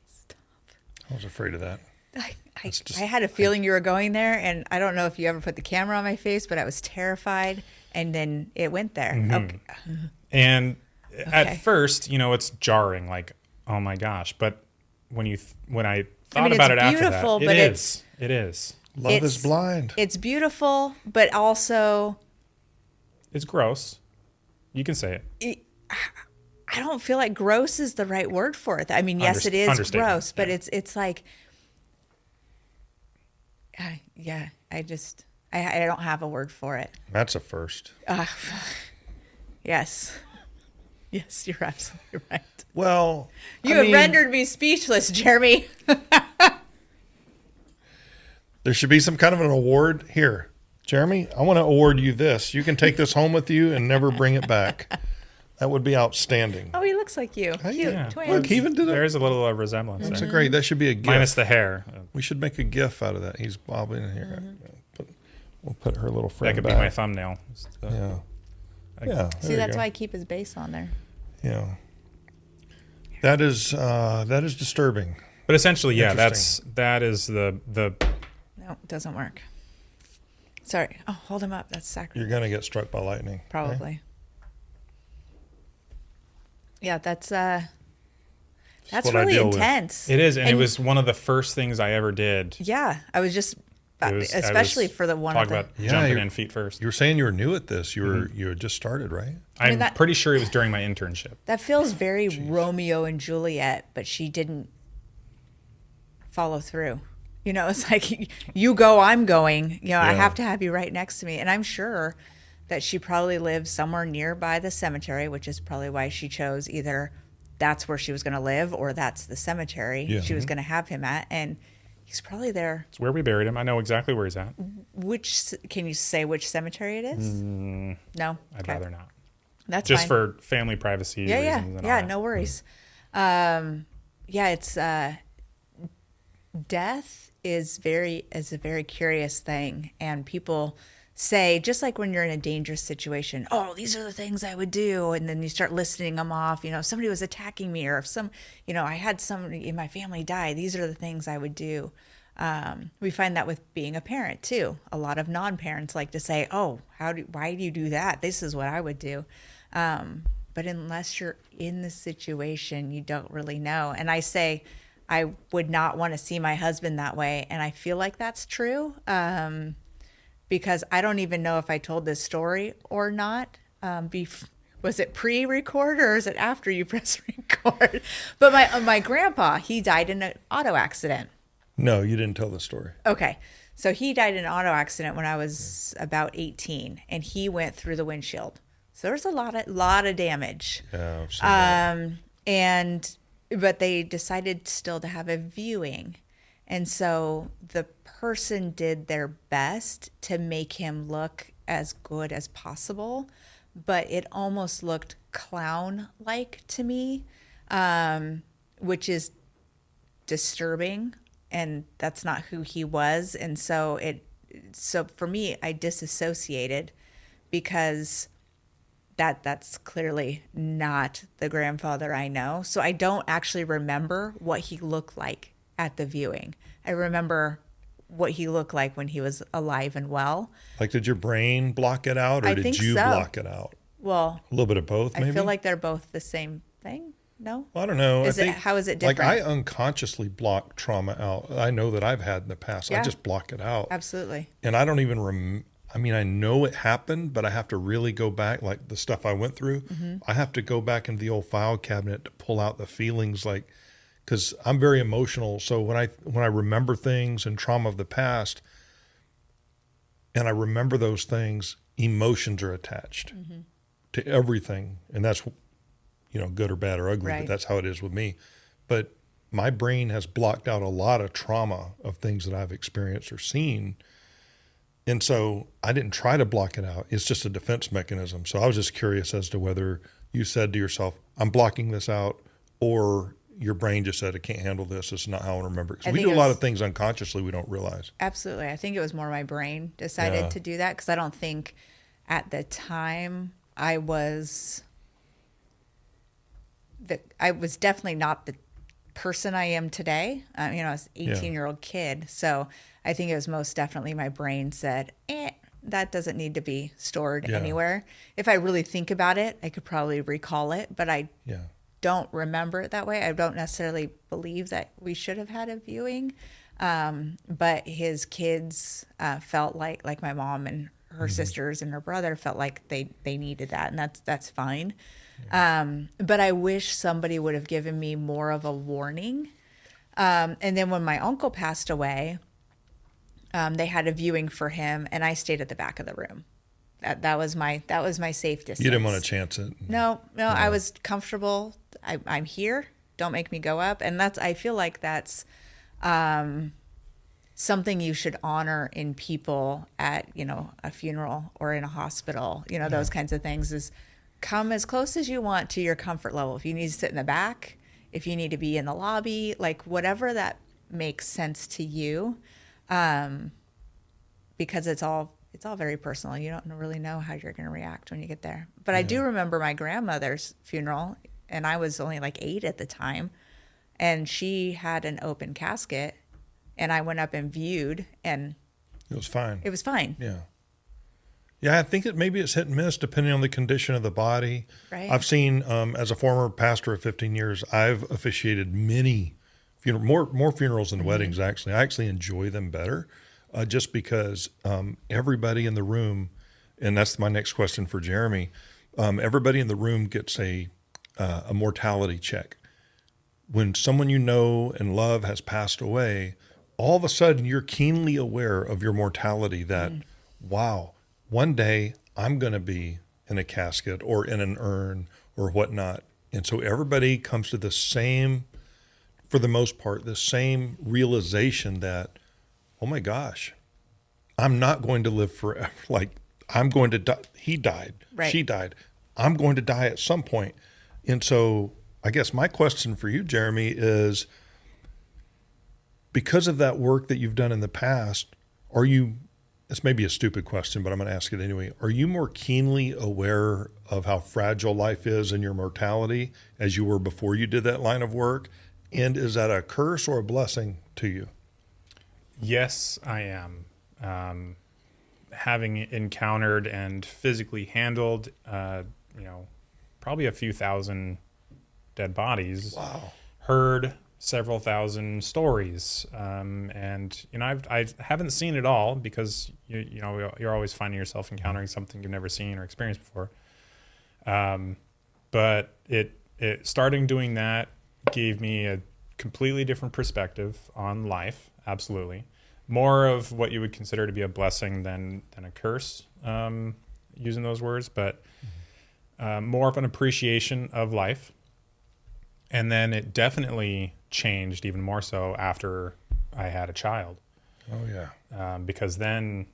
I was afraid of that. I had a feeling you were going there, and I don't know if you ever put the camera on my face, but I was terrified, and then it went there. Mm-hmm. Okay. And at first, it's jarring, like, oh my gosh. But when I thought about it after that, but it is. Love is blind. It's beautiful, but also it's gross. You can say it. I don't feel like gross is the right word for it. I mean, yes, it is gross, but it's like, yeah, I don't have a word for it. That's a first. Yes. Yes, you're absolutely right. Well, you have rendered me speechless, Jeremy. There should be some kind of an award here. Jeremy, I want to award you this. You can take this home with you and never bring it back. That would be outstanding. Oh, he looks like you. Hey, Cute yeah. twins. Look, he even did it. There is a little resemblance. That's there. a great. That should be a gift. Minus the hair. We should make a gif out of that. He's bobbing in here. We'll put her little friend That could back. be my thumbnail. Yeah. See, that's why I keep his base on there. Yeah. That is disturbing. But essentially, yeah, that is the. No, it doesn't work. Sorry. Oh, hold him up. That's sacrilege. You're gonna get struck by lightning. Probably. Right? Yeah, that's what I really deal with. intense. It is, and it was one of the first things I ever did. Yeah, I was just, especially for the one. Talk about jumping in feet first. You were saying you were new at this. You had just started, right? I'm pretty sure it was during my internship. That feels very Romeo and Juliet, but she didn't follow through. It's like, you go, I'm going. I have to have you right next to me. And I'm sure that she probably lived somewhere nearby the cemetery, which is probably why she chose either that's where she was going to live or that's the cemetery she was going to have him at. And he's probably there. It's where we buried him. I know exactly where he's at. Can you say which cemetery it is? No? I'd rather not. That's just fine. For family privacy reasons. And all that. No worries. It's death is a very curious thing, and people say, just like when you're in a dangerous situation, oh, these are the things I would do, and then you start listing them off. If somebody was attacking me, or if I had somebody in my family die, these are the things I would do. We find that with being a parent too. A lot of non-parents like to say, oh, why do you do that? This is what I would do. But unless you're in the situation, you don't really know. And I say, I would not want to see my husband that way. And I feel like that's true, because I don't even know if I told this story or not. Was it pre-record or is it after you press record? But my grandpa, he died in an auto accident. No, you didn't tell the story. Okay. So he died in an auto accident when I was about 18, and he went through the windshield. So there's a lot of damage. Yeah, But they decided still to have a viewing. And so the person did their best to make him look as good as possible, but it almost looked clown-like to me, which is disturbing, and that's not who he was. And so for me, I disassociated, because that's clearly not the grandfather I know. So I don't actually remember what he looked like at the viewing. I remember what he looked like when he was alive and well. Like, did your brain block it out, or did you block it out? Well, a little bit of both, maybe? I feel like they're both the same thing. No? Well, I don't know. How is it different? Like, I unconsciously block trauma out. I know that I've had in the past. Yeah. I just block it out. Absolutely. And I don't even I know it happened, but I have to really go back, like the stuff I went through. Mm-hmm. I have to go back into the old file cabinet to pull out the feelings, like, because I'm very emotional. So when I remember things and trauma of the past, and I remember those things, emotions are attached to everything, and that's good or bad or ugly. Right. But that's how it is with me. But my brain has blocked out a lot of trauma of things that I've experienced or seen. And so I didn't try to block it out. It's just a defense mechanism. So I was just curious as to whether you said to yourself, I'm blocking this out, or your brain just said, I can't handle this. It's not how I remember it. 'Cause I we think do it a lot was- of things unconsciously we don't realize. Absolutely. I think it was more my brain decided Yeah. to do that because I don't think at the time I was definitely not the person I am today. I was an 18-year-old kid. So I think it was most definitely my brain said, that doesn't need to be stored Yeah. anywhere. If I really think about it, I could probably recall it, but I Yeah. don't remember it that way. I don't necessarily believe that we should have had a viewing. But his kids felt like my mom and her sisters and her brother felt like they needed that, and that's fine. But I wish somebody would have given me more of a warning. And then when my uncle passed away, they had a viewing for him, and I stayed at the back of the room. That was my safe distance. You didn't want to chance it. No, I was comfortable. I'm here. Don't make me go up. And I feel like that's something you should honor in people at, a funeral or in a hospital, those kinds of things, is come as close as you want to your comfort level. If you need to sit in the back, if you need to be in the lobby, like whatever that makes sense to you, because it's all very personal. You don't really know how you're going to react when you get there. But I do remember my grandmother's funeral, and I was only like 8 at the time, and she had an open casket, and I went up and viewed, and It was fine. it was fine. Yeah. Yeah, I think maybe it's hit and miss depending on the condition of the body. Right. I've seen, as a former pastor of 15 years, I've officiated many more funerals than weddings, actually. I actually enjoy them better just because everybody in the room, and that's my next question for Jeremy, everybody in the room gets a mortality check. When someone you know and love has passed away, all of a sudden you're keenly aware of your mortality that, wow, one day I'm going to be in a casket or in an urn or whatnot. And so everybody comes to the same, for the most part, the same realization that, oh my gosh, I'm not going to live forever. Like, I'm going to die. He died. Right. She died. I'm going to die at some point. And so I guess my question for you, Jeremy, is because of that work that you've done in the past, are you, this may be a stupid question, but I'm going to ask it anyway. Are you more keenly aware of how fragile life is and your mortality as you were before you did that line of work? And is that a curse or a blessing to you? Yes, I am. Having encountered and physically handled, probably a few thousand dead bodies. Wow. Heard several thousand stories, and I haven't seen it all because you're always finding yourself encountering something you've never seen or experienced before. But it starting doing that gave me a completely different perspective on life. Absolutely, more of what you would consider to be a blessing than a curse. Using those words, but more of an appreciation of life. And then it definitely changed even more so after I had a child. Oh yeah. Because then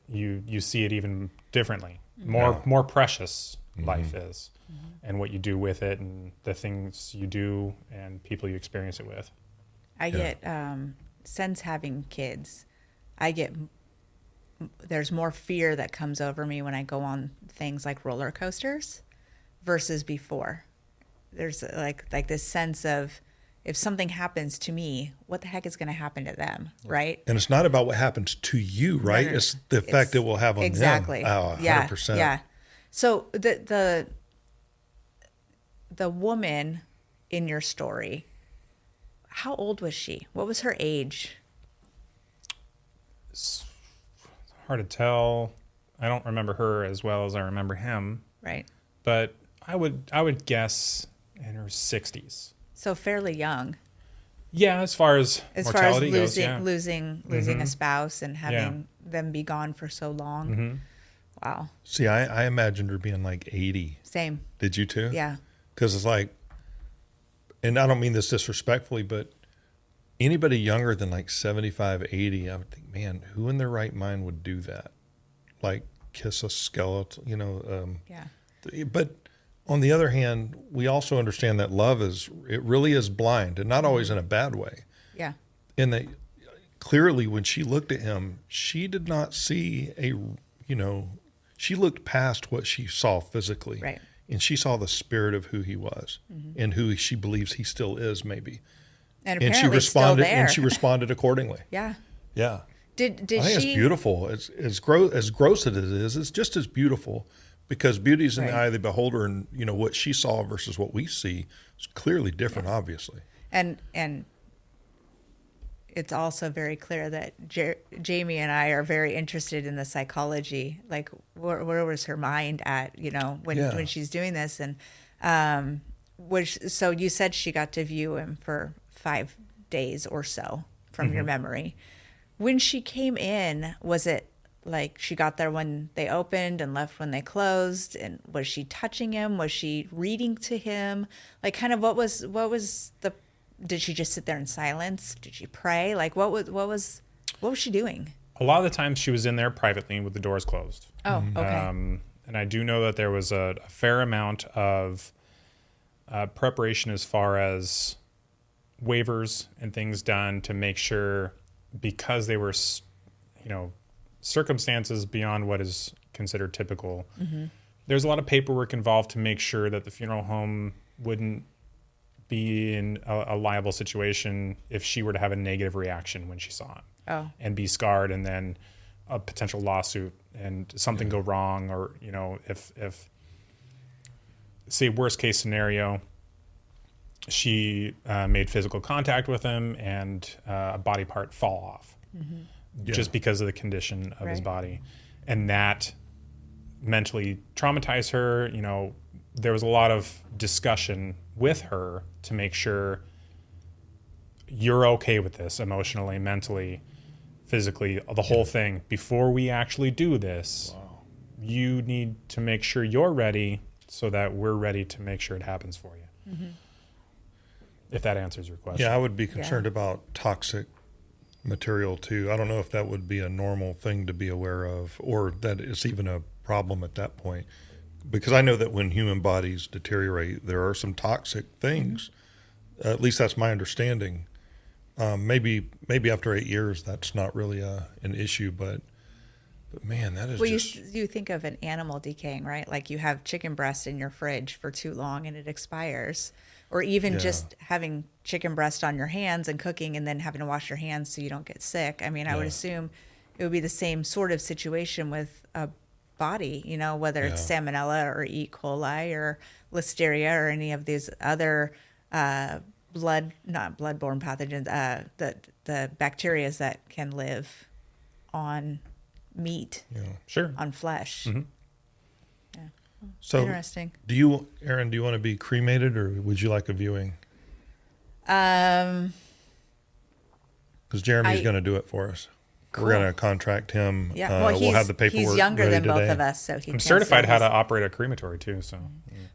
you see it even differently. More precious life is, and what you do with it, and the things you do, and people you experience it with. I get since having kids, there's more fear that comes over me when I go on things like roller coasters versus before. There's like this sense of, if something happens to me, what the heck is going to happen to them, right? And it's not about what happens to you, right? No. It's the effect it will have on exactly. them. Oh, 100%. Yeah. So the woman in your story, how old was she? What was her age? It's hard to tell. I don't remember her as well as I remember him. Right. But I would guess in her 60s. So fairly young. Yeah, as far as mortality goes, yeah. losing a spouse and having them be gone for so long. Mm-hmm. Wow. See, I imagined her being like 80. Same. Did you too? Yeah. Because it's like, and I don't mean this disrespectfully, but anybody younger than like 75, 80, I would think, man, who in their right mind would do that? Like kiss a skeleton, Yeah. But On the other hand, we also understand that it really is blind, and not always in a bad way. Yeah. And that clearly when she looked at him, she did not see she looked past what she saw physically. Right. And she saw the spirit of who he was and who she believes he still is, maybe. And And she apparently responded still there. and she responded accordingly. Yeah. Yeah. Did I think she? it's beautiful. As gross as it is, it's just as beautiful, because beauty's in the Right. eye of the beholder, and what she saw versus what we see is clearly different, obviously. And it's also very clear that Jamie and I are very interested in the psychology. Like, where was her mind at? When she's doing this, and so you said she got to view him for 5 days or so from your memory. When she came in, was it like she got there when they opened and left when they closed? And was she touching him? Was she reading to him? Like, kind of what was the? Did she just sit there in silence? Did she pray? Like, what was she doing? A lot of the times she was in there privately with the doors closed. Oh, okay. And I do know that there was a fair amount of preparation as far as waivers and things done to make sure, because they were, circumstances beyond what is considered typical. There's a lot of paperwork involved to make sure that the funeral home wouldn't be in a liable situation if she were to have a negative reaction when she saw him and be scarred, and then a potential lawsuit and something go wrong, or if say worst case scenario, she made physical contact with him and a body part fall off just because of the condition of his body, and that mentally traumatized her. There was a lot of discussion with her to make sure you're okay with this emotionally, mentally, physically, the whole thing. Before we actually do this, you need to make sure you're ready so that we're ready to make sure it happens for you. If that answers your question. Yeah, I would be concerned about toxic material too. I don't know if that would be a normal thing to be aware of, or that it's even a problem at that point. Because I know that when human bodies deteriorate, there are some toxic things. At least that's my understanding. Maybe after 8 years, that's not really an issue. But man, that is just... you think of an animal decaying, right? Like, you have chicken breast in your fridge for too long and it expires. Or even just having chicken breast on your hands and cooking and then having to wash your hands so you don't get sick. I mean, I would assume it would be the same sort of situation with a body, whether it's salmonella or E. coli or listeria or any of these other not bloodborne pathogens, the bacteria that can live on meat, on flesh. So interesting. Erin, do you want to be cremated, or would you like a viewing? Because Jeremy's going to do it for us. Cool. We're going to contract him. Yeah, well, we'll have the paperwork. He's younger ready than both today. of us, so I'm certified how to operate a crematory too. So,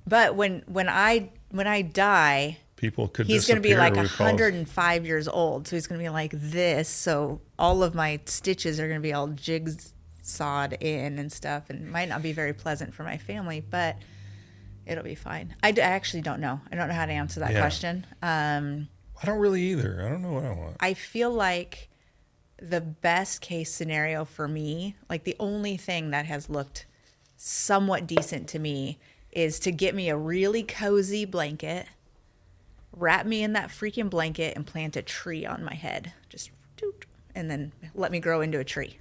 But when I die, People could he's going to be disappear, like we call it. 105 years old, so he's going to be like this. So all of my stitches are going to be all jigsawed in and stuff, and it might not be very pleasant for my family, but it'll be fine. I actually don't know. I don't know how to answer that question. I don't really either. I don't know what I want. I feel like the best case scenario for me, like the only thing that has looked somewhat decent to me, is to get me a really cozy blanket, wrap me in that freaking blanket, and plant a tree on my head. Just doot, and then let me grow into a tree.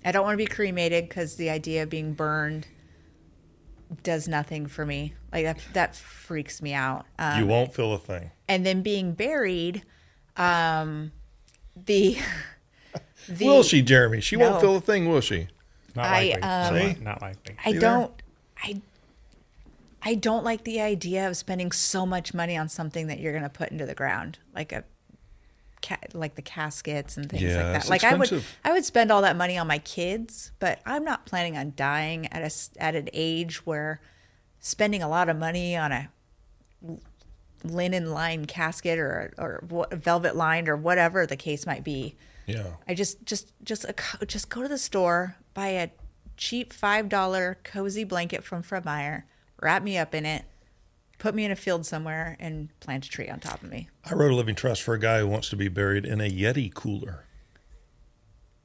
I don't want to be cremated because the idea of being burned does nothing for me. Like that freaks me out. You won't feel a thing. And then being buried, the will she, Jeremy? She No. won't feel a thing, will she? not likely. See? Not likely. I don't like the idea of spending so much money on something that you're going to put into the ground, like like the caskets and things Yeah, like that. it's Like expensive. I would spend all that money on my kids, but I'm not planning on dying at an age where spending a lot of money on a linen lined casket or velvet lined or whatever the case might be. Yeah. I just go to the store, buy a cheap $5 cozy blanket from Fred Meyer, wrap me up in it, put me in a field somewhere, and plant a tree on top of me. I wrote a living trust for a guy who wants to be buried in a Yeti cooler.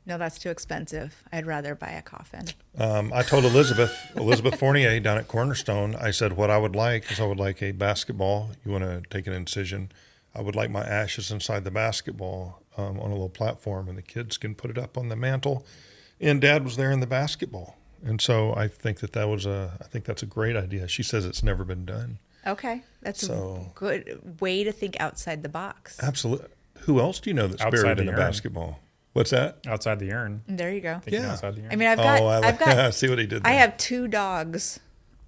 No, that's too expensive. I'd rather buy a coffin. I told Elizabeth Fournier down at Cornerstone, I said what I would like is I would like a basketball. You want to take an incision. I would like my ashes inside the basketball on a little platform, and the kids can put it up on the mantle. And Dad was there in the basketball. And so I think I think that's a great idea. She says it's never been done. Okay. That's a good way to think outside the box. Absolutely. Who else do you know that's Outside buried in the a urn. basketball? What's that? Outside the urn. There you go. Thinking Yeah. outside the urn. I mean, I've I got see what he did I there. have 2 dogs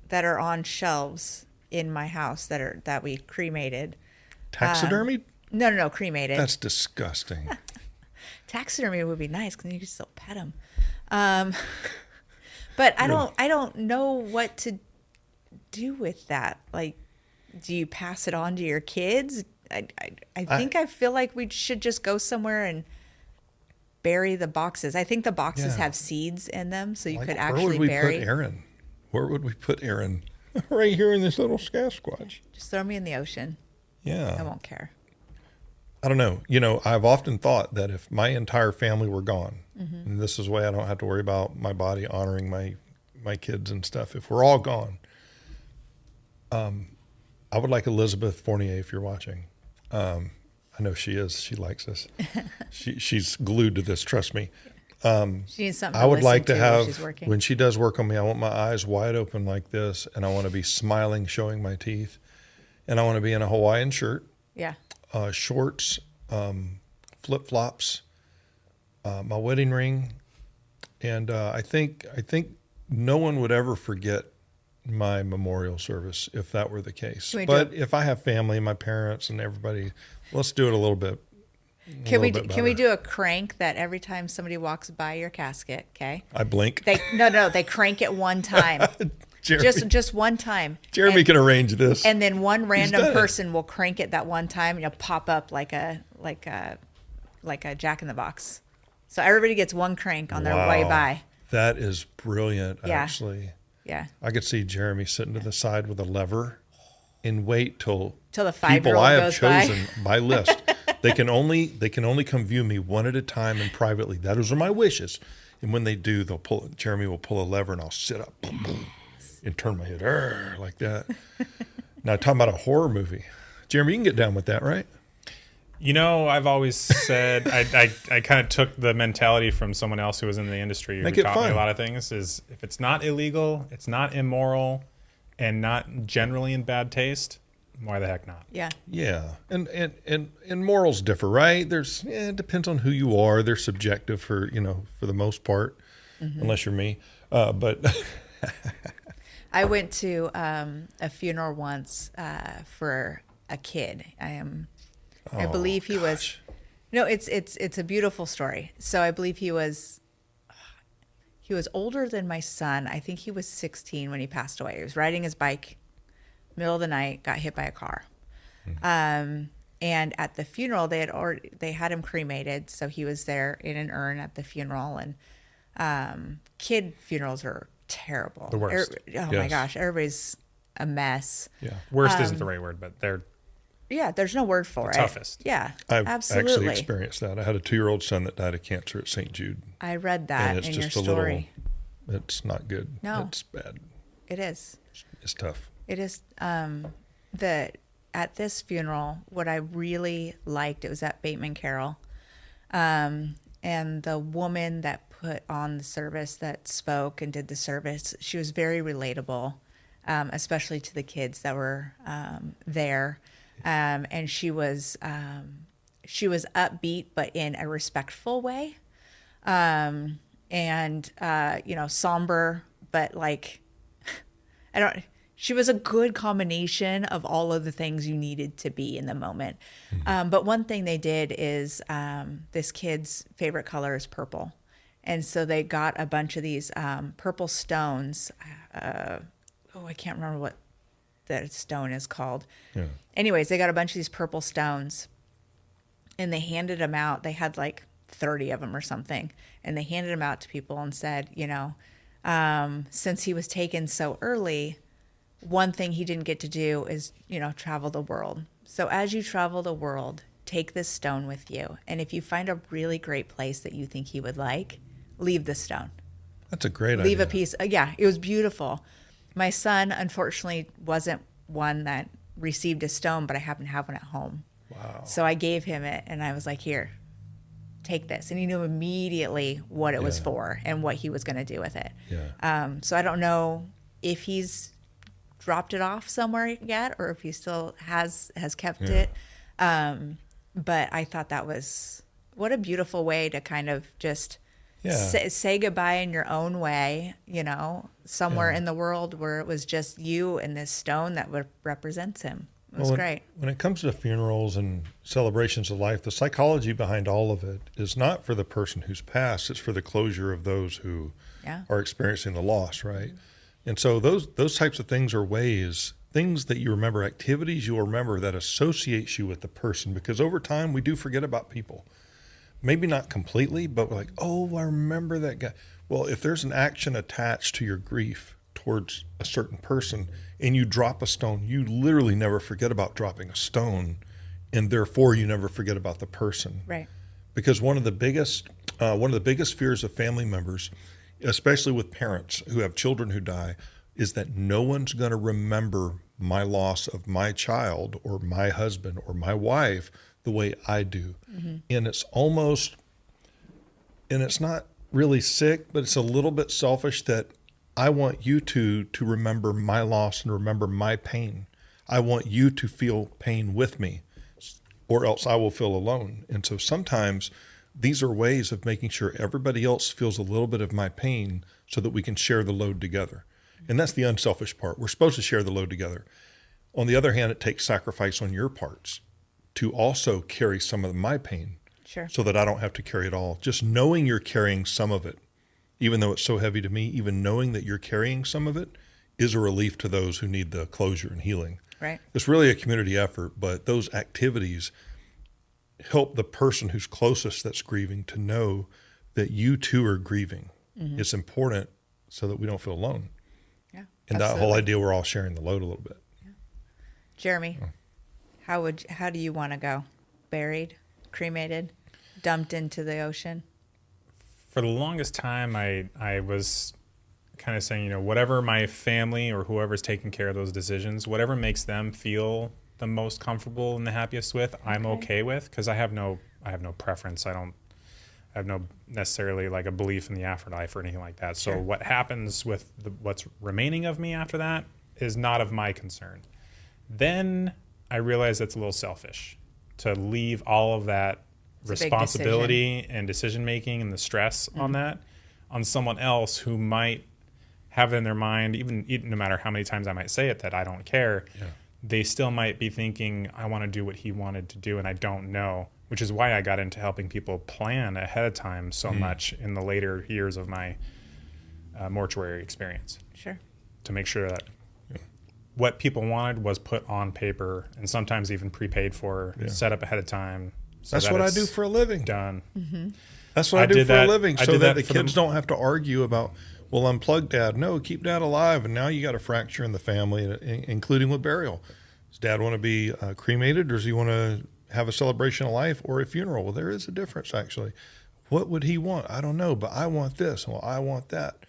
that are on shelves in my house that we cremated. Taxidermy? No, cremated. That's disgusting. Taxidermy would be nice because you can still pet them. But I don't know what to do with that. Like, do you pass it on to your kids? I feel like we should just go somewhere and bury the boxes. I think the boxes Yeah. have seeds in them, so you could Where actually would we bury. put Erin? Where would we put Erin? Right here in this little Sasquatch. Just throw me in the ocean. I Yeah. won't care. I don't know. You know, I've often thought that if my entire family were gone, Mm-hmm. and this is why I don't have to worry about my body honoring my kids and stuff. If we're all gone, I would like Elizabeth Fournier, if you're watching. I know she is. She likes us. She's glued to this. Trust me. She needs something I would listen like to while have, she's working. when she does work on me, I want my eyes wide open like this, and I want to be smiling, showing my teeth. And I want to be in a Hawaiian shirt, Yeah. shorts, flip-flops, my wedding ring. And I think no one would ever forget my memorial service if that were the case. Can we do But it? if I have family, my parents and everybody, let's do it a little bit. Can we little bit can we better. do a crank that every time somebody walks by your casket, okay? I blink. They crank it one time. Jeremy, just one time. Jeremy can arrange this. And then one random done it. person will crank it that one time, and you'll pop up like a Jack in the Box. So everybody gets one crank on their way Wow. by. That is brilliant, Yeah. actually. Yeah. I could see Jeremy sitting to the side with a lever and wait till Till the people 5-year-old I have goes by. chosen by list. They can only come view me one at a time and privately. Those are my wishes. And when they do, Jeremy will pull a lever and I'll sit up boom, boom, and turn my head like that. Now talking about a horror movie. Jeremy, you can get down with that, right? You know, I've always said I kind of took the mentality from someone else who was in the industry Make who it taught me fun. a lot of things. Is if it's not illegal, it's not immoral, and not generally in bad taste, why the heck not? Yeah. Yeah, and morals differ, right? It depends on who you are. They're subjective for the most part, unless you're me. But I went to a funeral once for a kid. I believe he was. gosh. No, it's a beautiful story. So I believe he was older than my son. I think he was 16 when he passed away. He was riding his bike, middle of the night, got hit by a car. And at the funeral, they had him cremated, so he was there in an urn at the funeral. And kid funerals are terrible. The worst. Oh my Yes. gosh, everybody's a mess. yeah, Worst isn't the right word, but they're Yeah, there's no word for it. toughest. Yeah, I've absolutely. actually experienced that. I had a 2-year-old son that died of cancer at St. Jude. I read that And it's in your just a story. It's not good. No. It's bad. It is. It's tough. It is. At this funeral, what I really liked, it was at Bateman Carroll, and the woman that put on the service, that spoke and did the service, she was very relatable, especially to the kids that were there, and she was upbeat but in a respectful way, and somber, but like she was a good combination of all of the things you needed to be in the moment. But one thing they did is this kid's favorite color is purple. And so they got a bunch of these purple stones. I can't remember what that stone is called. Yeah. Anyways, they got a bunch of these purple stones and they handed them out. They had like 30 of them or something. And they handed them out to people and said, since he was taken so early, one thing he didn't get to do is, travel the world. So as you travel the world, take this stone with you. And if you find a really great place that you think he would like, leave the stone. That's a great idea. Leave a piece. Yeah, it was beautiful. My son, unfortunately, wasn't one that received a stone, but I happen to have one at home. Wow. So I gave him it, and I was like, here, take this. And he knew immediately what it was for and what he was going to do with it. Yeah. So I don't know if he's dropped it off somewhere yet or if he still has kept it. But I thought that was, what a beautiful way to kind of just say goodbye in your own way, somewhere in the world where it was just you and this stone that represents him. It was great. When it comes to funerals and celebrations of life, the psychology behind all of it is not for the person who's passed, it's for the closure of those who are experiencing the loss, right? And so those types of things are things that you remember, activities you'll remember that associates you with the person, because over time we do forget about people. Maybe not completely, but we're like, oh, I remember that guy. Well, if there's an action attached to your grief towards a certain person and you drop a stone, you literally never forget about dropping a stone, and therefore you never forget about the person. Right. Because one of the biggest fears of family members, especially with parents who have children who die, is that no one's going to remember my loss of my child or my husband or my wife the way I do. Mm-hmm. And it's not really sick, but it's a little bit selfish that I want you to remember my loss and remember my pain. I want you to feel pain with me, or else I will feel alone. And so sometimes these are ways of making sure everybody else feels a little bit of my pain so that we can share the load together. And that's the unselfish part. We're supposed to share the load together. On the other hand, it takes sacrifice on your parts to also carry some of my pain, so that I don't have to carry it all. Just knowing you're carrying some of it, even though it's so heavy to me, even knowing that you're carrying some of it is a relief to those who need the closure and healing. Right. It's really a community effort, but those activities help the person who's closest that's grieving to know that you too are grieving. Mm-hmm. It's important so that we don't feel alone. Yeah. And that whole idea we're all sharing the load a little bit. Yeah. Jeremy, how do you want to go? Buried, cremated, dumped into the ocean? For the longest time, I was kind of saying, whatever my family or whoever's taking care of those decisions, whatever makes them feel the most comfortable and the happiest with, I'm okay with, because I have no preference. I have no necessarily like a belief in the afterlife or anything like that. So what happens with what's remaining of me after that is not of my concern. Then I realize that's a little selfish to leave all of that responsibility and decision making and the stress on that on someone else who might have it in their mind, even no matter how many times I might say it that I don't care, they still might be thinking I want to do what he wanted to do and I don't know, which is why I got into helping people plan ahead of time so much in the later years of my mortuary experience. Sure. To make sure that what people wanted was put on paper and sometimes even prepaid for, set up ahead of time. So that's what I do for a living. Done. Mm-hmm. That's what I do for a living, so that the kids don't have to argue about, well, unplug dad. No, keep dad alive. And now you got a fracture in the family, including with burial. Does dad want to be cremated, or does he want to have a celebration of life or a funeral? Well, there is a difference, actually. What would he want? I don't know, but I want this. Well, I want that.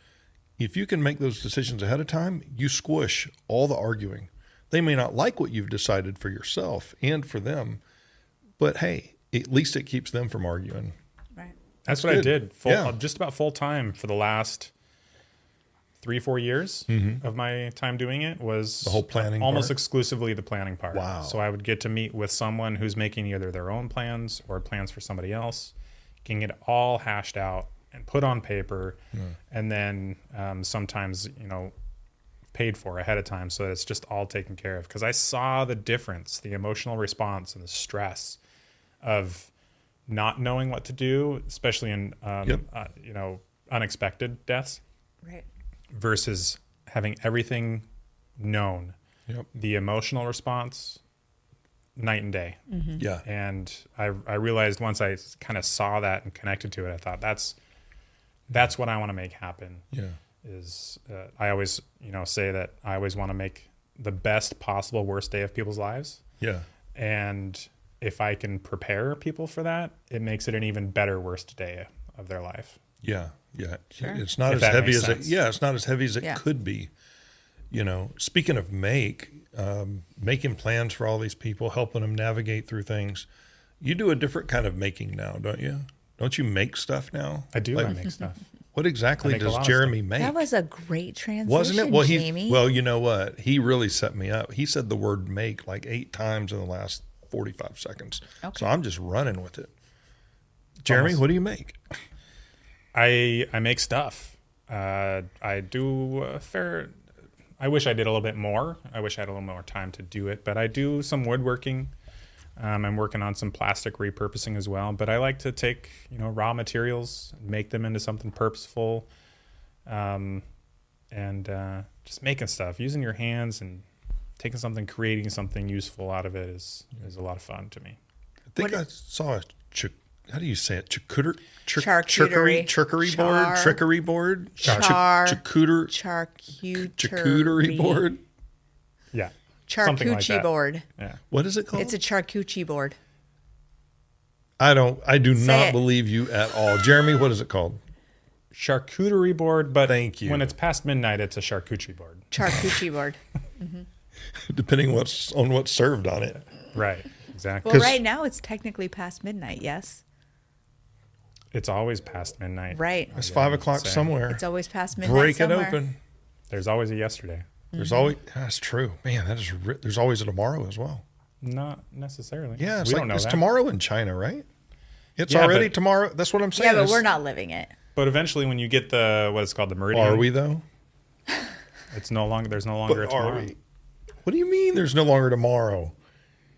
If you can make those decisions ahead of time, you squish all the arguing. They may not like what you've decided for yourself and for them, but hey, at least it keeps them from arguing. Right. That's what I did just about full time for the last 3-4 years of my time doing it. Was the whole planning almost part? Exclusively the planning part. Wow. So I would get to meet with someone who's making either their own plans or plans for somebody else, getting it all hashed out and put on paper, and then sometimes paid for ahead of time, so that it's just all taken care of. Because I saw the difference, the emotional response and the stress of not knowing what to do, especially in unexpected deaths, right, versus having everything known. The emotional response, night and day. Mm-hmm. And I realized once I kind of saw that and connected to it, I thought that's what I want to make happen. I always say that I always want to make the best possible worst day of people's lives. Yeah. And if I can prepare people for that, it makes it an even better worst day of their life. Yeah. Yeah. Sure. It's not If as that heavy makes as sense. it's not as heavy as it Yeah. could be. You know, speaking of making plans for all these people, helping them navigate through things. You do a different kind of making now, don't you? Don't you make stuff now? I do. Like, I make stuff. what exactly I make a does lot of Jeremy make? That was a great transition, Wasn't it? Well, Jamie. well, you know what? He really set me up. He said the word make like 8 times in the last 45 seconds. Okay. So I'm just running with it. Jeremy, Almost. what do you make? I make stuff. I do a fair. I wish I did a little bit more. I wish I had a little more time to do it, but I do some woodworking. I'm working on some plastic repurposing as well, but I like to take, raw materials, make them into something purposeful, and just making stuff, using your hands and taking something, creating something useful out of it is a lot of fun to me. I think I saw a how do you say it? Charcuterie Charcuterie. board, trickery board, charcuterie board. Yeah. Something like Charcuterie that. board. Yeah. What is it called? It's a charcuterie board. I do Say not it. believe you at all. Jeremy, what is it called? Charcuterie board, but Thank you. when it's past midnight, it's a charcuterie board. Charcuterie board. Depending on what's served on it. Right. Exactly. Well, right now it's technically past midnight, yes? It's always past midnight. Right. It's 5 o'clock Same. somewhere. It's always past midnight Break somewhere. it open. There's always a yesterday. There's always that's true, man. There's always a tomorrow as well. Not necessarily. Yeah, it's we like don't know it's that. tomorrow in China, right? It's Yeah, already but- tomorrow. That's what I'm saying. Yeah, but It's- we're not living it. But eventually, when you get what it's called, the meridian, Are we though? It's no longer. There's no longer a But are tomorrow. we? What do you mean? There's no longer tomorrow?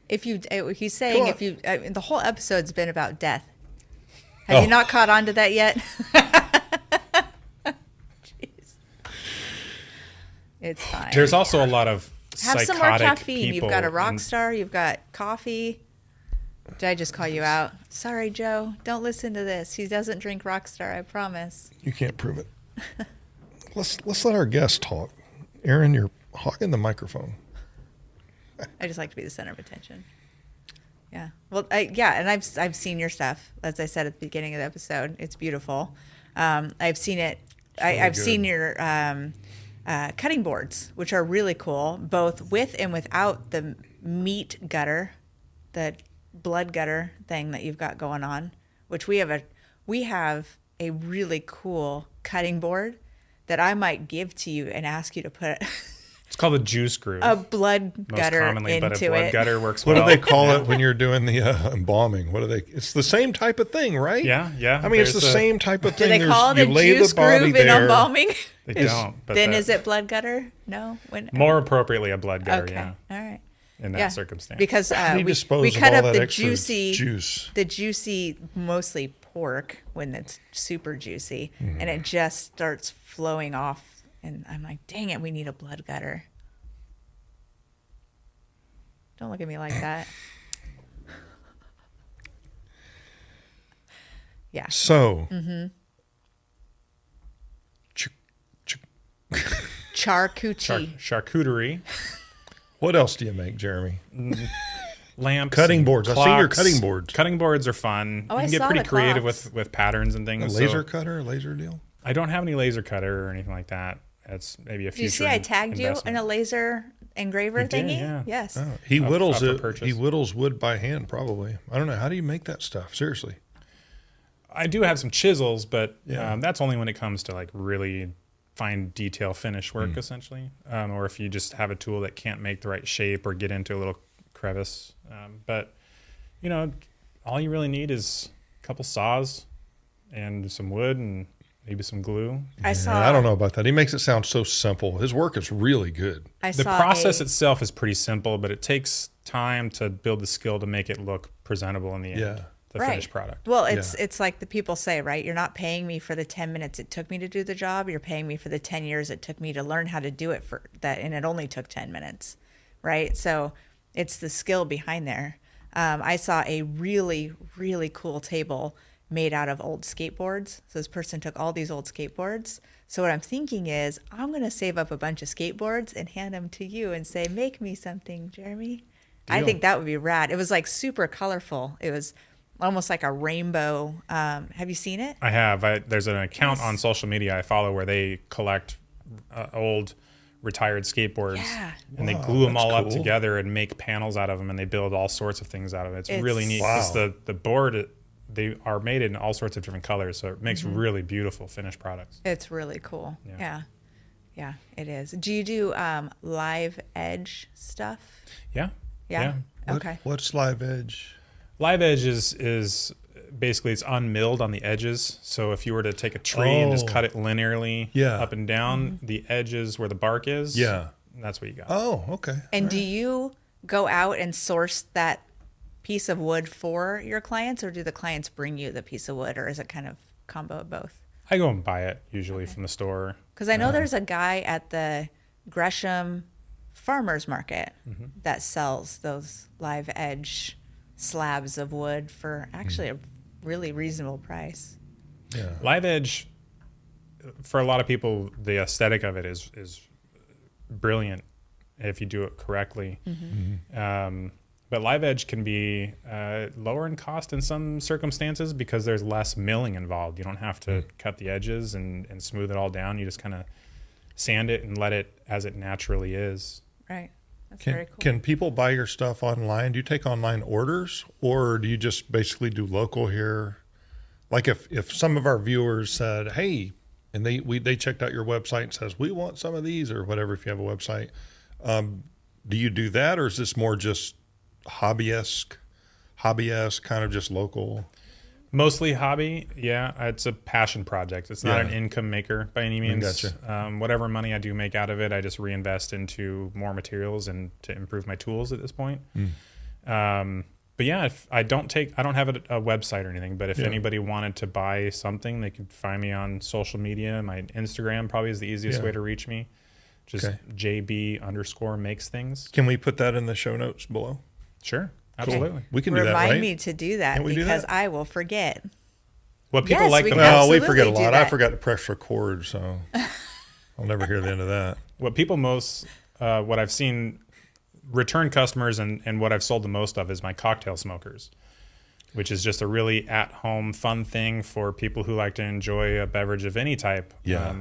He's saying Come on. the whole episode's been about death. Have you not caught on to that yet? Jeez. It's fine. There's also a lot of Have psychotic some more caffeine. people. You've got a rock and- star. You've got coffee. Did I just call you out? Sorry, Joe. Don't listen to this. He doesn't drink Rockstar. I promise. You can't prove it. Let's let our guests talk. Erin, you're hogging the microphone. I just like to be the center of attention. Yeah. Well, and I've seen your stuff. As I said at the beginning of the episode, it's beautiful. I've seen it. I've good. seen your cutting boards, which are really cool, both with and without the meat gutter, the blood gutter thing that you've got going on. Which we have a really cool cutting board that I might give to you and ask you to put It's called a juice groove. a blood most gutter commonly, into but a blood it. gutter works What well. do they call it when you're doing the embalming? What do they? It's the same type of thing, right? Yeah, yeah. I mean, it's the There's same type of Do thing. they call it you a lay juice the body groove in there. embalming? They is- don't. But Then that- is it blood gutter? No. more appropriately a blood gutter? Okay. Yeah, All right. in that circumstance. Because How do you we dispose of cut all up that the extra juice? the juicy, mostly pork when it's super juicy, and it just starts flowing off. And I'm like, dang it, we need a blood gutter. Don't look at me like that. Yeah. So, Charcuterie. Charcuterie, what else do you make, Jeremy? lamps, Cutting and boards. I see your clocks. cutting boards. Cutting boards are fun. Oh, you I can get saw pretty the creative clocks. with patterns and A things. laser so cutter, a laser deal. I don't have any laser cutter or anything like that. That's maybe a Do future. you see I tagged you investment. in a laser engraver You did, thingy? yeah. Yes. Oh, he Up- whittles up for it. purchase. He whittles wood by hand, probably. I don't know. How do you make that stuff? Seriously. I do have some chisels, but Yeah. that's only when it comes to like really fine detail finish work, essentially, or if you just have a tool that can't make the right shape or get into a little crevice. But all you really need is a couple saws and some wood and maybe some glue. I saw. I don't know about that. He makes it sound so simple. His work is really good. I The saw process itself is pretty simple, but it takes time to build the skill to make it look presentable in the end. Yeah. The finished product. Well, it's like the people say, right? You're not paying me for the 10 minutes it took me to do the job. You're paying me for the 10 years it took me to learn how to do it for that, and it only took 10 minutes, right? So it's the skill behind there. I saw a really, really cool table made out of old skateboards. So this person took all these old skateboards. So what I'm thinking is I'm going to save up a bunch of skateboards and hand them to you and say, make me something, Jeremy. I Deal. think that would be rad. It was like super colorful. It was almost like a rainbow. Have you seen it? I have. There's an account on social media I follow where they collect old retired skateboards, Yeah. and they Wow, glue them that's all up cool. together and make panels out of them, and they build all sorts of things out of it. It's really neat because Wow. the board, they are made in all sorts of different colors, so it makes really beautiful finished products. It's really cool. Yeah. Yeah. Yeah, it is. Do you do live edge stuff? Yeah. Yeah. What- Okay. What's live edge? Live edge is basically it's unmilled on the edges. So if you were to take a tree and just Oh. cut it linearly Yeah. up and down, the edges where the bark is, Yeah. that's what you got. Oh, okay. And do you go out and source that piece of wood for your clients, or do the clients bring you the piece of wood, or is it kind of combo of both? I go and buy it usually from the store. Because I know there's a guy at the Gresham Farmers Market that sells those live edge slabs of wood for actually a really reasonable price. Yeah. Live edge, for a lot of people, the aesthetic of it is brilliant if you do it correctly. But live edge can be lower in cost in some circumstances because there's less milling involved. You don't have to cut the edges and smooth it all down. You just kind of sand it and let it as it naturally is. Right. That's Can, very cool. can people buy your stuff online? Do you take online orders, or do you just basically do local here? Like if some of our viewers said, hey, and they checked out your website and says, we want some of these or whatever, if you have a website, do you do that, or is this more just hobbyist, kind of just local? Mostly hobby, yeah. It's a passion project. It's not Yeah. an income maker by any means. Gotcha. Whatever money I do make out of it, I just reinvest into more materials and to improve my tools at this point. But yeah, if I don't have a website or anything. But if Yeah. anybody wanted to buy something, they could find me on social media. My Instagram probably is the easiest Yeah. way to reach me. Just Okay. JB_makes things. Can we put that in the show notes below? Sure, absolutely. We can do that, Remind right? me to do that Can't we do because that? I will forget. What people Yes, like we the can. most. Well, we Absolutely forget a do lot. I that. forgot to press record, so I'll never hear the end of that. What people most, what I've seen return customers and what I've sold the most of is my cocktail smokers, which is just a really at-home fun thing for people who like to enjoy a beverage of any type. Yeah.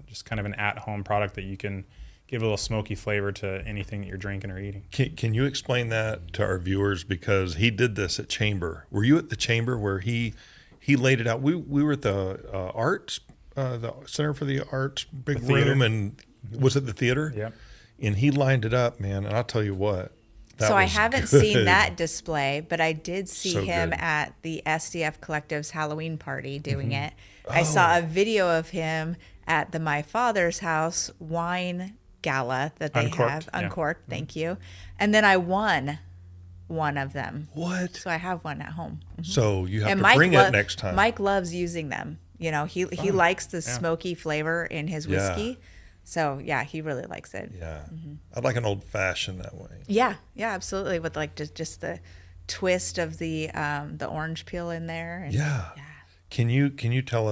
Just kind of an at-home product that you can give a little smoky flavor to anything that you're drinking or eating. Can you explain that to our viewers? Because he did this at Chamber. Were you at the Chamber where he laid it out? We were at the arts, the Center for the Arts big The theater. room, and was it the theater? Yep. And he lined it up, man. And I'll tell you what. That So I was haven't good. seen that display, but I did see So him good. at the SDF Collective's Halloween party doing Mm-hmm. it. I saw Oh. a video of him at the My Father's House wine gala that they Uncorked, have. yeah. Uncorked, thank you. And then I won one of them. What? So I have one at home. So you have And to Mike bring it next time. Mike loves using them. You know, he likes the smoky flavor in his Yeah. whiskey. So yeah, he really likes it. Yeah. I'd like an old fashioned that way. Yeah, absolutely. With like just the twist of the orange peel in there. And Yeah. Can you tell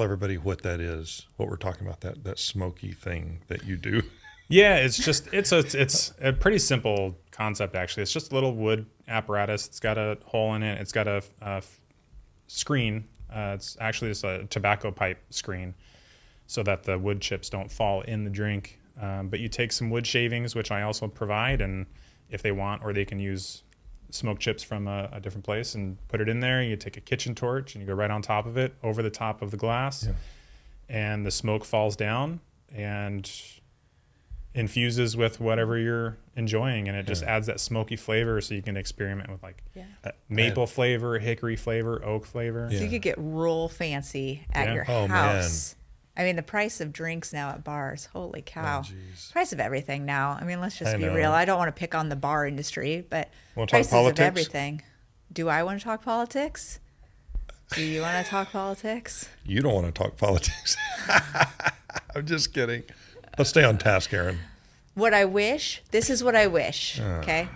everybody what that is? What we're talking about, that smoky thing that you do? Yeah, it's a pretty simple concept actually. It's just a little wood apparatus. It's got a hole in it. It's got a screen. It's actually just a tobacco pipe screen, so that the wood chips don't fall in the drink. But you take some wood shavings, which I also provide, and if they want, or they can use smoke chips from a different place and put it in there. You take a kitchen torch and you go right on top of it, over the top of the glass, and the smoke falls down and infuses with whatever you're enjoying, and it just adds that smoky flavor, so you can experiment with like maple flavor, hickory flavor, oak flavor. So you could get real fancy at Yeah. your Oh, house. I mean, the price of drinks now at bars, holy cow. geez. Price of everything now. I mean, let's just I be know. real. I don't want to pick on the bar industry, but Wanna talk prices politics? of everything. Do I want to talk politics? Do you want to talk politics? You don't want to talk politics. I'm just kidding. Let's stay on task, Erin. What I wish, this is what I wish, okay?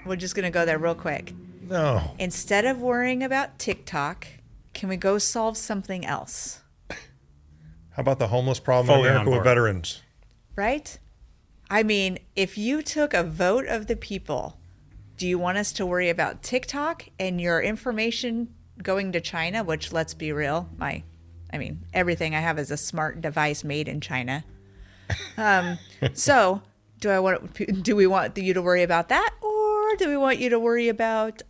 We're just going to go there real quick. No. Instead of worrying about TikTok Can we go solve something else? How about the homeless problem Fully in on America with board. veterans? Right? I mean, if you took a vote of the people, do you want us to worry about TikTok and your information going to China, which, let's be real, everything I have is a smart device made in China. So do we want you to worry about that, or do we want you to worry about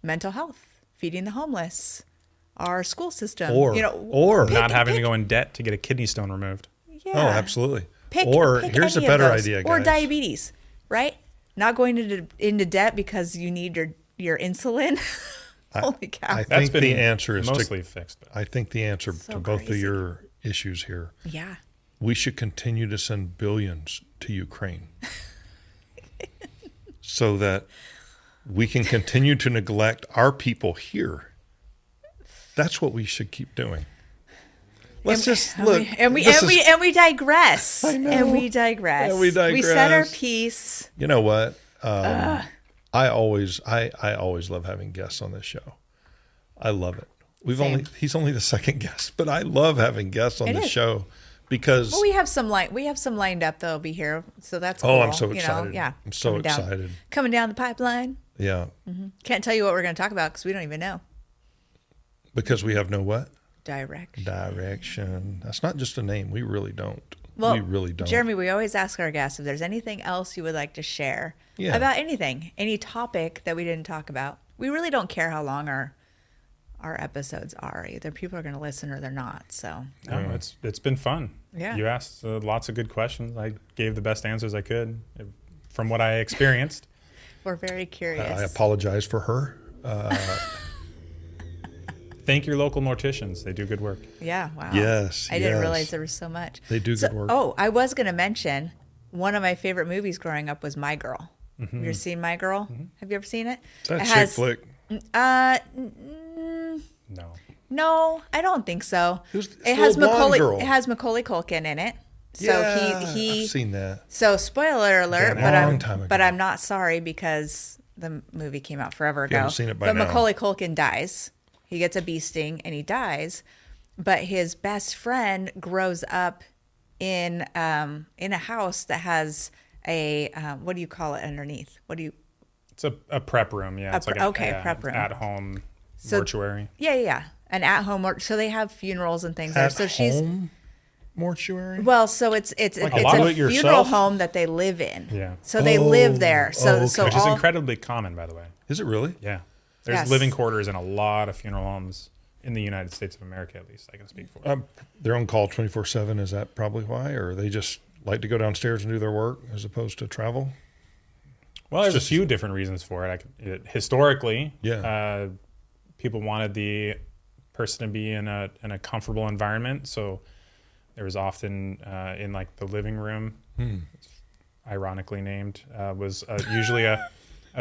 mental health, feeding the homeless, our school system, Or Not having to go in debt to get a kidney stone removed. yeah. Oh, absolutely. Pick Here's a any of better those. idea, guys. Or diabetes, right? Not going into debt because you need your insulin. Holy cow. I That's think been the answer is mostly fixed. But I think the answer to both of crazy. your issues here. Yeah. We should continue to send billions to Ukraine so that we can continue to neglect our people here. That's what we should keep doing. Let's just look. And we digress. I know. And we digress. And we We set our digress. piece. You know what? I always love having guests on this show. I love it. He's only the second guest, but I love having guests on It this is. show because Well, we have some lined up that'll be here, so that's cool. Oh, I'm so excited. Yeah, I'm so coming down- excited. coming down the pipeline. Yeah, Can't tell you what we're going to talk about because we don't even know. because we have no what? Direction. Direction. That's not just a name. We really don't. Well, we really don't. Jeremy, we always ask our guests if there's anything else you would like to share Yeah. about anything, any topic that we didn't talk about. We really don't care how long our episodes are. Either people are going to listen or they're not. So no, it's been fun. Yeah. You asked lots of good questions. I gave the best answers I could from what I experienced. we're very curious. I apologize for her. Thank your local morticians. They do good work. Yeah, wow. Yes, I didn't yes. realize there was so much. They do good work. Oh, I was going to mention one of my favorite movies growing up was My Girl. Have you ever seen My Girl? Have you ever seen it? Is that It a chick has- flick? No. No, I don't think so. Who's this It has little blonde Macaulay. girl? It has Macaulay Culkin in it. So Yeah, he I've seen that. So spoiler alert, Yeah, long time ago. but I'm not sorry because the movie came out forever ago. haven't seen it by but now. Macaulay Culkin dies. He gets a bee sting and he dies. But his best friend grows up in a house that has a what do you call it underneath? What do you? It's a prep room. Yeah. It's like a prep room. At-home So- mortuary. Yeah. An at-home so they have funerals and things there. At So she's home mortuary? well, so it's a a lot of funeral it yourself? home that they live in. Yeah. So they live there. So okay. so Which is all incredibly common, by the way. Is it really? Yeah. There's Yes. living quarters in a lot of funeral homes in the United States of America, at least I can speak for. They're on call 24/7. Is that probably why? Or they just like to go downstairs and do their work as opposed to travel? Well, there's just- a few different reasons for it. Historically, Yeah. people wanted the person to be in a comfortable environment, so there was often in like the living room, ironically named, was usually a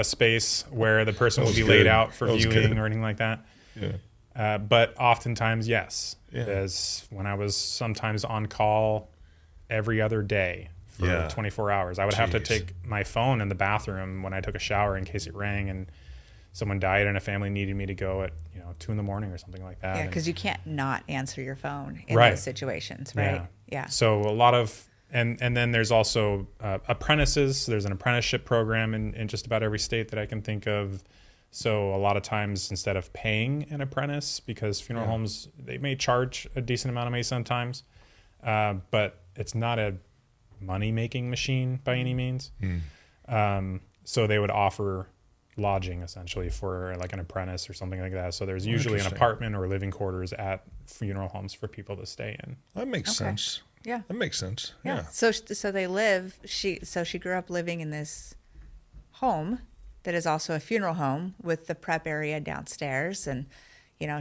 space where the person would be was laid good. out for That was viewing good. or anything like that. Yeah. But oftentimes, yes, Yeah. as when I was sometimes on call every other day for Yeah. 24 hours, I would have to Jeez. take my phone in the bathroom when I took a shower in case it rang and someone died and a family needed me to go at 2 a.m. or something like that. yeah, And- because you can't not answer your phone in Right. those situations, right? Yeah. So a lot of and then there's also apprentices. There's an apprenticeship program in just about every state that I can think of. So a lot of times instead of paying an apprentice, because funeral homes, they may charge a decent amount of money sometimes, but it's not a money-making machine by any means. So they would offer lodging essentially for like an apprentice or something like that. So there's usually an Interesting. apartment or living quarters at funeral homes for people to stay in. That makes Okay. sense. Yeah. That makes sense. Yeah. Yeah. So they live. She grew up living in this home that is also a funeral home with the prep area downstairs, and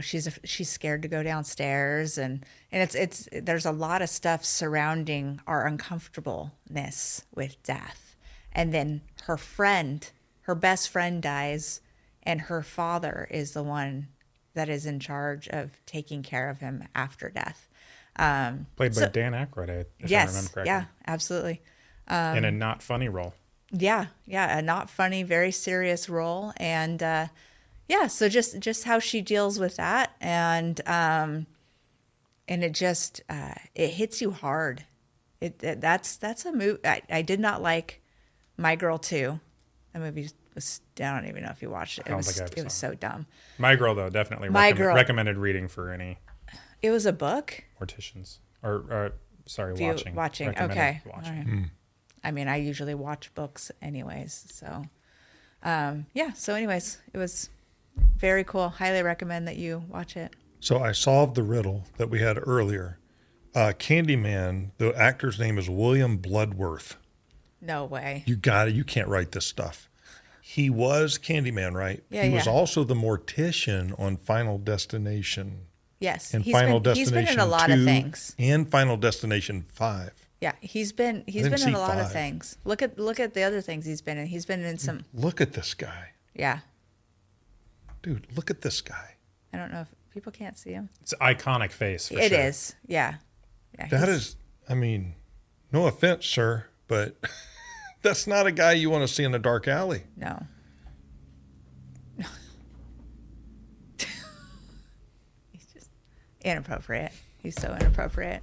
she's scared to go downstairs, and it's there's a lot of stuff surrounding our uncomfortableness with death, and then her best friend dies, and her father is the one that is in charge of taking care of him after death. Played by Dan Aykroyd, if I remember Yes. correctly. Yeah, absolutely. In a not funny role. Yeah, a not funny, very serious role, and yeah, so just how she deals with that, and it just it hits you hard. That's a movie I did not like. My Girl 2. That movie was, I don't even know if you watched it. I don't think I It was so dumb. My Girl, though, definitely My Girl. recommended reading for any It was a book. morticians. Or sorry, watching. Watching. Okay. Watching. All right. I mean, I usually watch books anyways. So, yeah. So, anyways, it was very cool. Highly recommend that you watch it. So I solved the riddle that we had earlier. Candyman, the actor's name is William Bloodworth. No way. You got it. You can't write this stuff. He was Candyman, right? Yeah, he was yeah. also the mortician on Final Destination. Yes. And he's Final been Destination in a lot 2 of things. and Final Destination 5. Yeah, he's been didn't in see a lot of 5. things. Look at the other things he's been in. He's been in some. Look at this guy. Yeah. Dude, look at this guy. I don't know if people can't see him. It's an iconic face, for It sure. is. Yeah. Yeah. That he's- is, I mean, no offense, sir, but that's not a guy you want to see in a dark alley. No. He's just inappropriate. He's so inappropriate.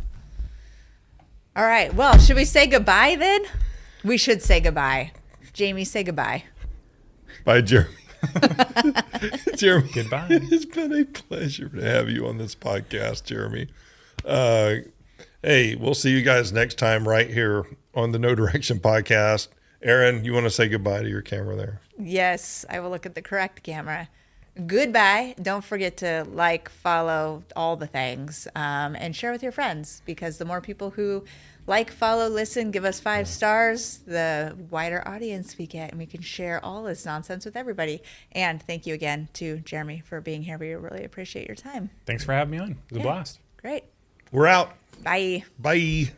All right. Well, should we say goodbye then? We should say goodbye. Jamie, say goodbye. Bye, Jeremy. Jeremy, Goodbye. It's been a pleasure to have you on this podcast, Jeremy. Hey, we'll see you guys next time right here on the No Direction podcast. Erin, you want to say goodbye to your camera there? Yes, I will look at the correct camera. Goodbye. Don't forget to like, follow, all the things, and share with your friends, because the more people who like, follow, listen, give us 5 stars, the wider audience we get, and we can share all this nonsense with everybody. And thank you again to Jeremy for being here. We really appreciate your time. Thanks for having me on. It was a blast. Great. We're out. Bye. Bye.